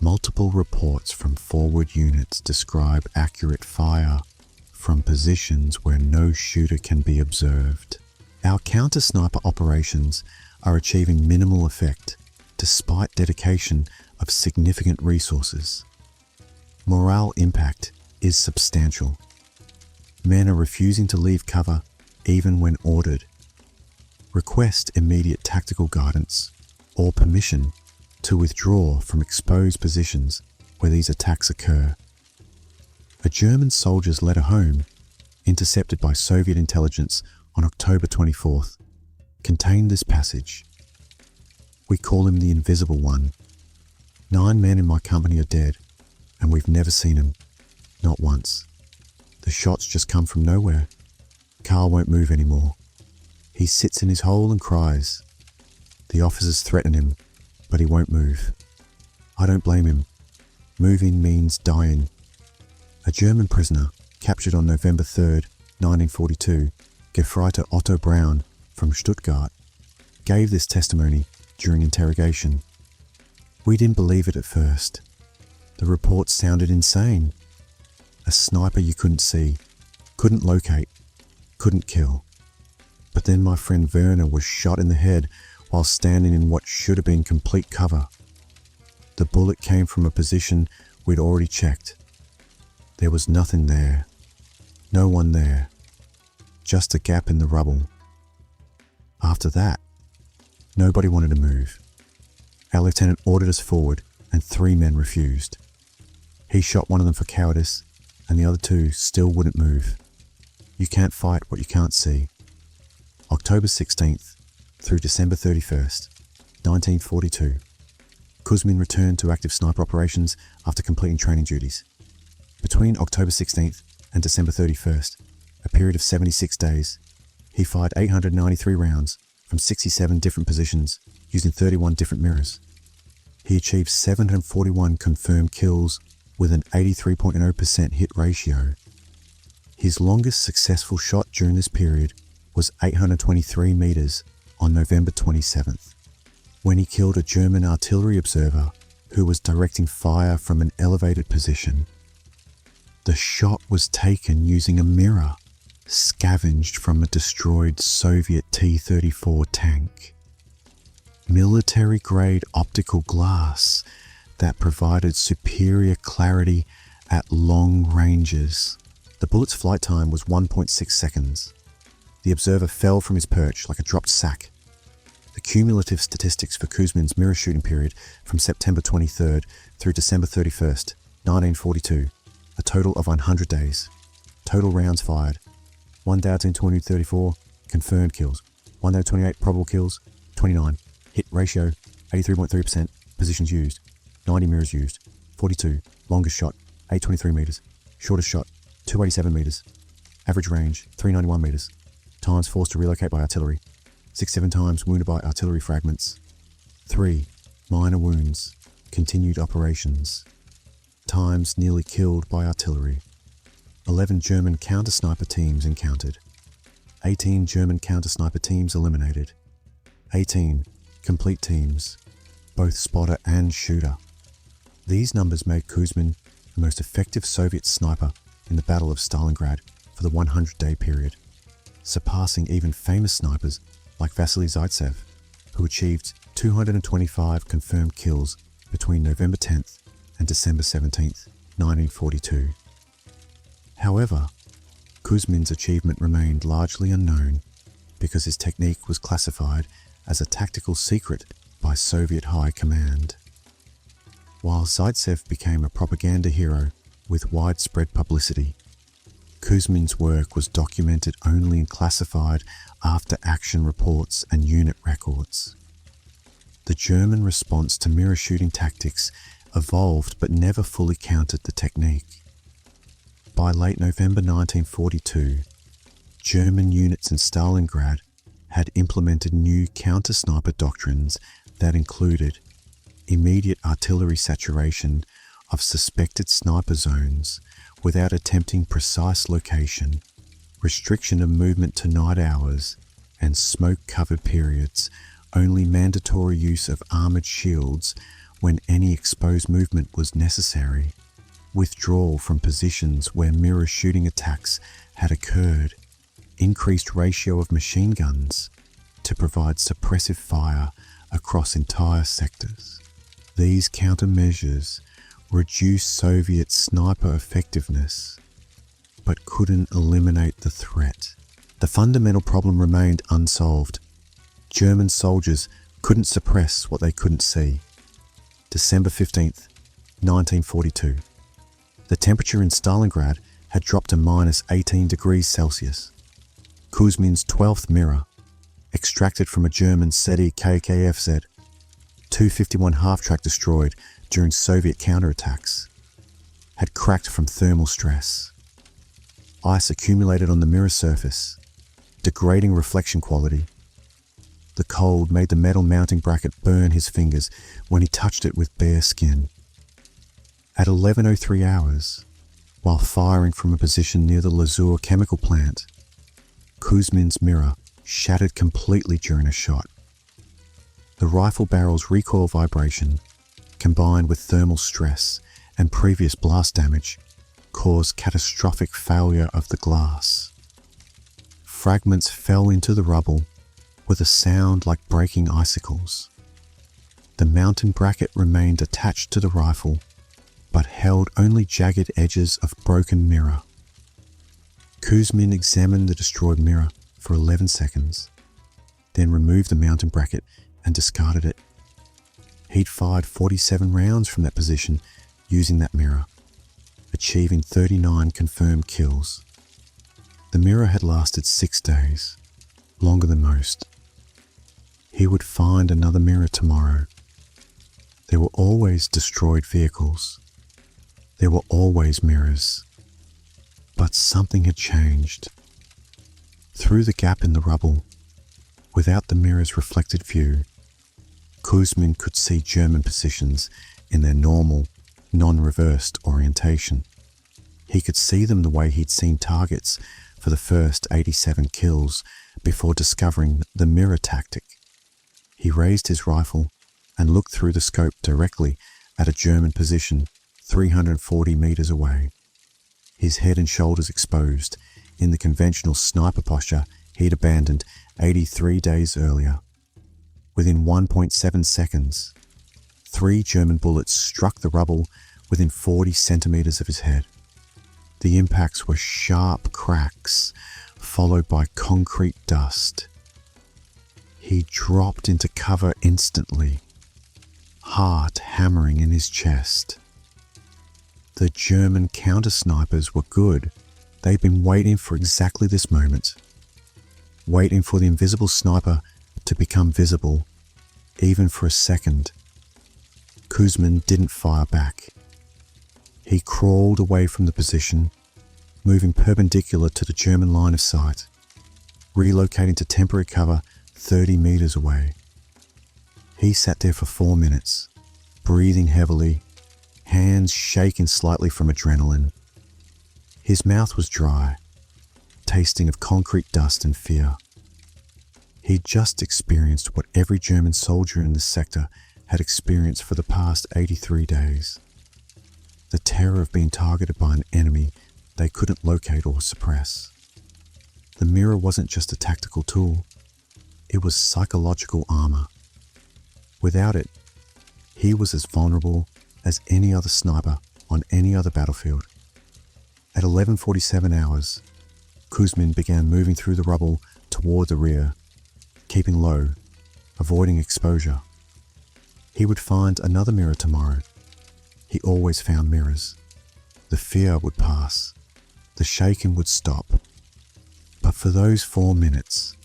Multiple reports from forward units describe accurate fire from positions where no shooter can be observed. Our counter-sniper operations are achieving minimal effect despite dedication of significant resources. Morale impact is substantial. Men are refusing to leave cover even when ordered. Request immediate tactical guidance or permission to withdraw from exposed positions where these attacks occur." A German soldier's letter home, intercepted by Soviet intelligence on October 24th, contained this passage. "We call him the Invisible One. 9 men in my company are dead, and we've never seen him, not once. The shots just come from nowhere. Carl won't move anymore. He sits in his hole and cries. The officers threaten him, but he won't move. I don't blame him. Moving means dying." A German prisoner, captured on November 3rd, 1942, Gefreiter Otto Braun from Stuttgart, gave this testimony during interrogation. "We didn't believe it at first. The reports sounded insane. A sniper you couldn't see, couldn't locate, couldn't kill. But then my friend Werner was shot in the head while standing in what should have been complete cover. The bullet came from a position we'd already checked. There was nothing there. No one there. Just a gap in the rubble. After that, nobody wanted to move. Our lieutenant ordered us forward and 3 men refused. He shot one of them for cowardice and the other 2 still wouldn't move. You can't fight what you can't see." October 16th through December 31st, 1942. Kuzmin returned to active sniper operations after completing training duties. Between October 16th and December 31st, a period of 76 days, he fired 893 rounds from 67 different positions using 31 different mirrors. He achieved 741 confirmed kills with an 83.0% hit ratio. His longest successful shot during this period was 823 meters on November 27th, when he killed a German artillery observer who was directing fire from an elevated position. The shot was taken using a mirror scavenged from a destroyed Soviet T-34 tank. Military-grade optical glass that provided superior clarity at long ranges. The bullet's flight time was 1.6 seconds. The observer fell from his perch like a dropped sack. The cumulative statistics for Kuzmin's mirror shooting period from September 23rd through December 31st, 1942, a total of 100 days. Total rounds fired, 1,234 confirmed kills, 1,028 probable kills, 29. Hit ratio, 83.3%. Positions used, 90 mirrors used, 42. Longest shot, 823 meters. Shortest shot, 287 meters. Average range, 391 meters. Times forced to relocate by artillery, 6-7 times wounded by artillery fragments. 3. Minor wounds, continued operations. Times nearly killed by artillery. 11 German counter-sniper teams encountered. 18 German counter-sniper teams eliminated. 18 complete teams, both spotter and shooter. These numbers made Kuzmin the most effective Soviet sniper in the Battle of Stalingrad for the 100-day period, surpassing even famous snipers like Vasily Zaitsev, who achieved 225 confirmed kills between November 10th and December 17th, 1942. However, Kuzmin's achievement remained largely unknown because his technique was classified as a tactical secret by Soviet High Command. While Zaitsev became a propaganda hero with widespread publicity, Kuzmin's work was documented only in classified after-action reports and unit records. The German response to mirror shooting tactics evolved but never fully countered the technique. By late November 1942, German units in Stalingrad had implemented new counter-sniper doctrines that included immediate artillery saturation of suspected sniper zones without attempting precise location, restriction of movement to night hours, and smoke-covered periods, only mandatory use of armored shields when any exposed movement was necessary, withdrawal from positions where mirror shooting attacks had occurred, increased ratio of machine guns to provide suppressive fire across entire sectors. These countermeasures reduced Soviet sniper effectiveness, but couldn't eliminate the threat. The fundamental problem remained unsolved. German soldiers couldn't suppress what they couldn't see. December 15th, 1942. The temperature in Stalingrad had dropped to minus 18 degrees Celsius. Kuzmin's 12th mirror, extracted from a German SETI KKFZ, 251 half-track destroyed during Soviet counterattacks, had cracked from thermal stress. Ice accumulated on the mirror surface, degrading reflection quality. The cold made the metal mounting bracket burn his fingers when he touched it with bare skin. At 11:03 hours, while firing from a position near the Lazur chemical plant, Kuzmin's mirror shattered completely during a shot. The rifle barrel's recoil vibration, combined with thermal stress and previous blast damage, caused catastrophic failure of the glass. Fragments fell into the rubble with a sound like breaking icicles. The mounting bracket remained attached to the rifle, but held only jagged edges of broken mirror. Kuzmin examined the destroyed mirror for 11 seconds, then removed the mounting bracket and discarded it. He'd fired 47 rounds from that position using that mirror, achieving 39 confirmed kills. The mirror had lasted 6 days, longer than most. He would find another mirror tomorrow. There were always destroyed vehicles. There were always mirrors. But something had changed. Through the gap in the rubble, without the mirror's reflected view, Kuzmin could see German positions in their normal, non-reversed orientation. He could see them the way he'd seen targets for the first 87 kills before discovering the mirror tactic. He raised his rifle and looked through the scope directly at a German position 340 meters away. His head and shoulders exposed in the conventional sniper posture he'd abandoned 83 days earlier. Within 1.7 seconds, 3 German bullets struck the rubble within 40 centimeters of his head. The impacts were sharp cracks, followed by concrete dust. He dropped into cover instantly, heart hammering in his chest. The German counter-snipers were good. They'd been waiting for exactly this moment, waiting for the invisible sniper to become visible, even for a second. Kuzmin didn't fire back. He crawled away from the position, moving perpendicular to the German line of sight, relocating to temporary cover 30 meters away. He sat there for 4 minutes, breathing heavily, hands shaking slightly from adrenaline. His mouth was dry, tasting of concrete dust and fear. He'd just experienced what every German soldier in this sector had experienced for the past 83 days. The terror of being targeted by an enemy they couldn't locate or suppress. The mirror wasn't just a tactical tool, it was psychological armor. Without it, he was as vulnerable as any other sniper on any other battlefield. At 11:47 hours, Kuzmin began moving through the rubble toward the rear, keeping low, avoiding exposure. He would find another mirror tomorrow. He always found mirrors. The fear would pass. The shaking would stop. But for those 4 minutes,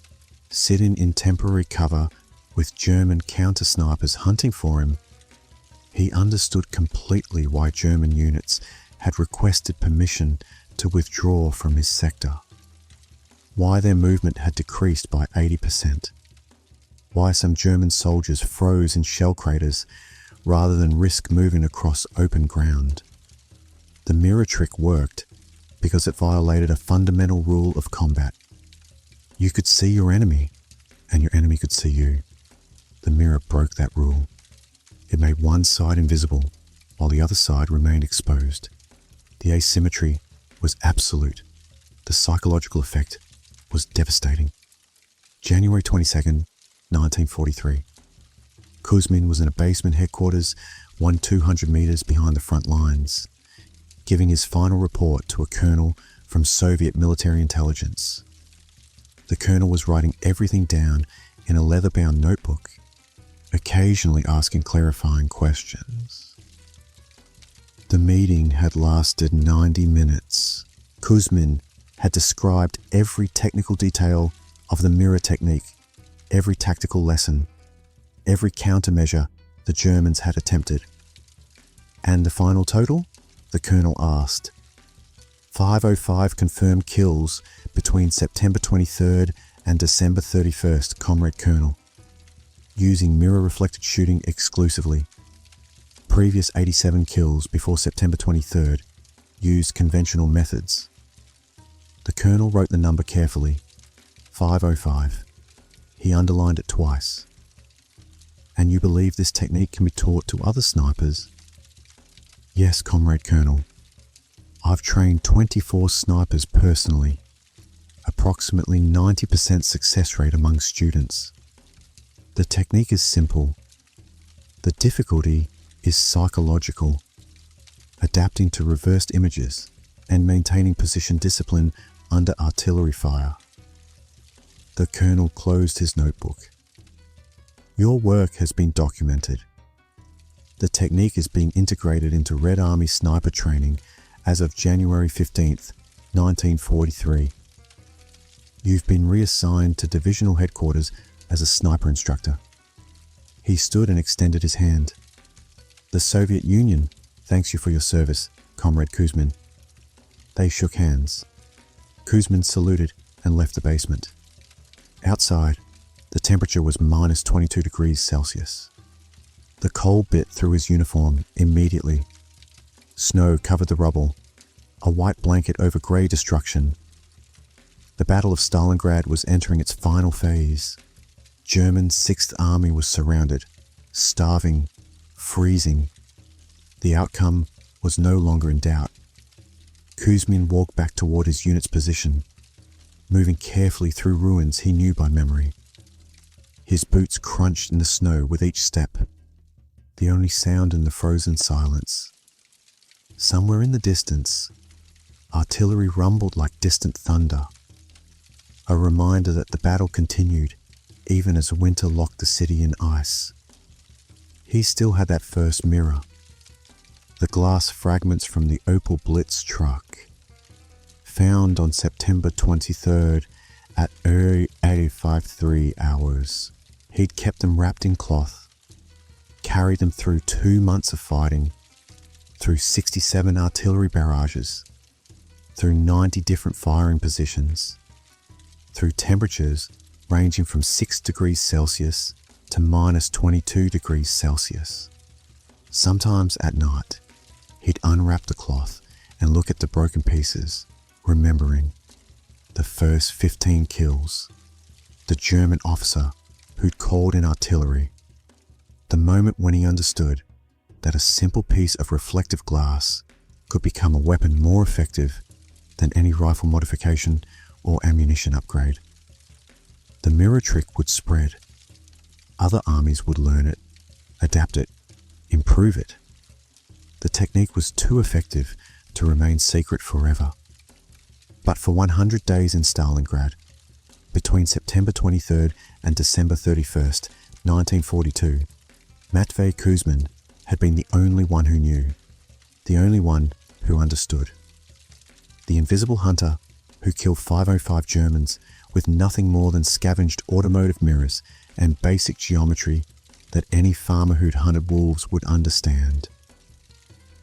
sitting in temporary cover with German counter-snipers hunting for him, he understood completely why German units had requested permission to withdraw from his sector, why their movement had decreased by 80%, why some German soldiers froze in shell craters rather than risk moving across open ground. The mirror trick worked because it violated a fundamental rule of combat. You could see your enemy, and your enemy could see you. The mirror broke that rule. It made one side invisible, while the other side remained exposed. The asymmetry was absolute. The psychological effect was devastating. January 22nd, 1943. Kuzmin was in a basement headquarters 200 meters behind the front lines, giving his final report to a colonel from Soviet military intelligence. The colonel was writing everything down in a leather-bound notebook, occasionally asking clarifying questions. The meeting had lasted 90 minutes. Kuzmin had described every technical detail of the mirror technique, every tactical lesson, every countermeasure the Germans had attempted. And the final total? The colonel asked. 505 confirmed kills between September 23rd and December 31st, Comrade Colonel, using mirror-reflected shooting exclusively. Previous 87 kills before September 23rd used conventional methods. The colonel wrote the number carefully, 505. He underlined it twice. And you believe this technique can be taught to other snipers? Yes, Comrade Colonel. I've trained 24 snipers personally, approximately 90% success rate among students. The technique is simple. The difficulty is psychological, adapting to reversed images and maintaining position discipline under artillery fire. The colonel closed his notebook. Your work has been documented. The technique is being integrated into Red Army sniper training as of January 15th, 1943. You've been reassigned to divisional headquarters as a sniper instructor. He stood and extended his hand. The Soviet Union thanks you for your service, Comrade Kuzmin. They shook hands. Kuzmin saluted and left the basement. Outside, the temperature was minus 22 degrees Celsius. The cold bit through his uniform immediately. Snow covered the rubble, a white blanket over grey destruction. The Battle of Stalingrad was entering its final phase. German 6th Army was surrounded, starving, freezing. The outcome was no longer in doubt. Kuzmin walked back toward his unit's position, moving carefully through ruins he knew by memory. His boots crunched in the snow with each step, the only sound in the frozen silence. Somewhere in the distance, artillery rumbled like distant thunder, a reminder that the battle continued even as winter locked the city in ice. He still had that first mirror, the glass fragments from the Opel Blitz truck, found on September 23rd at 8:53 hours. He'd kept them wrapped in cloth, carried them through 2 months of fighting, through 67 artillery barrages, through 90 different firing positions, through temperatures ranging from 6 degrees Celsius to minus 22 degrees Celsius. Sometimes at night, he'd unwrap the cloth and look at the broken pieces, remembering the first 15 kills, the German officer who'd called in artillery, the moment when he understood that a simple piece of reflective glass could become a weapon more effective than any rifle modification or ammunition upgrade. The mirror trick would spread. Other armies would learn it, adapt it, improve it. The technique was too effective to remain secret forever. But for 100 days in Stalingrad, between September 23rd and December 31st, 1942, Matvey Kuzmin had been the only one who knew, the only one who understood. The invisible hunter who killed 505 Germans with nothing more than scavenged automotive mirrors and basic geometry that any farmer who'd hunted wolves would understand.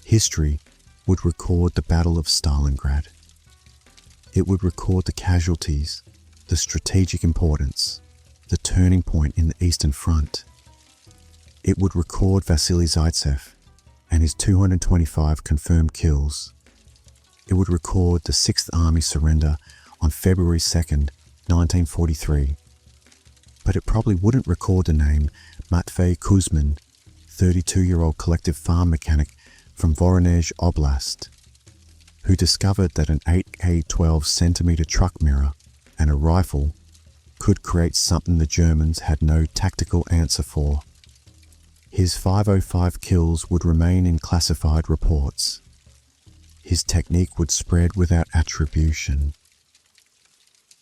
History would record the Battle of Stalingrad. It would record the casualties, the strategic importance, the turning point in the Eastern Front. It would record Vasily Zaitsev and his 225 confirmed kills. It would record the 6th Army surrender on February 2nd, 1943. But it probably wouldn't record the name Matvey Kuzmin, 32-year-old collective farm mechanic from Voronezh Oblast, who discovered that an 8K 12-centimeter truck mirror and a rifle could create something the Germans had no tactical answer for. His 505 kills would remain in classified reports. His technique would spread without attribution.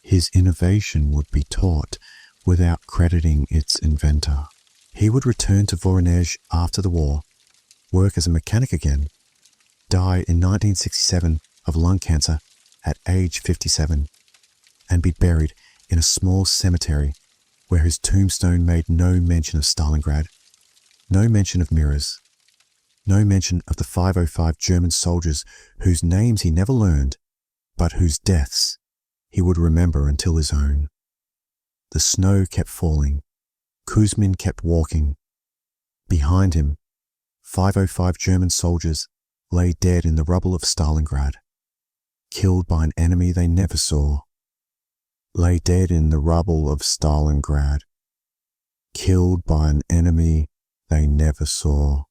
His innovation would be taught without crediting its inventor. He would return to Voronezh after the war, work as a mechanic again, die in 1967 of lung cancer at age 57, and be buried in a small cemetery where his tombstone made no mention of Stalingrad, no mention of mirrors, no mention of the 505 German soldiers whose names he never learned, but whose deaths he would remember until his own. The snow kept falling. Kuzmin kept walking. Behind him, 505 German soldiers lay dead in the rubble of Stalingrad, killed by an enemy they never saw. Lay dead in the rubble of Stalingrad, killed by an enemy they never saw.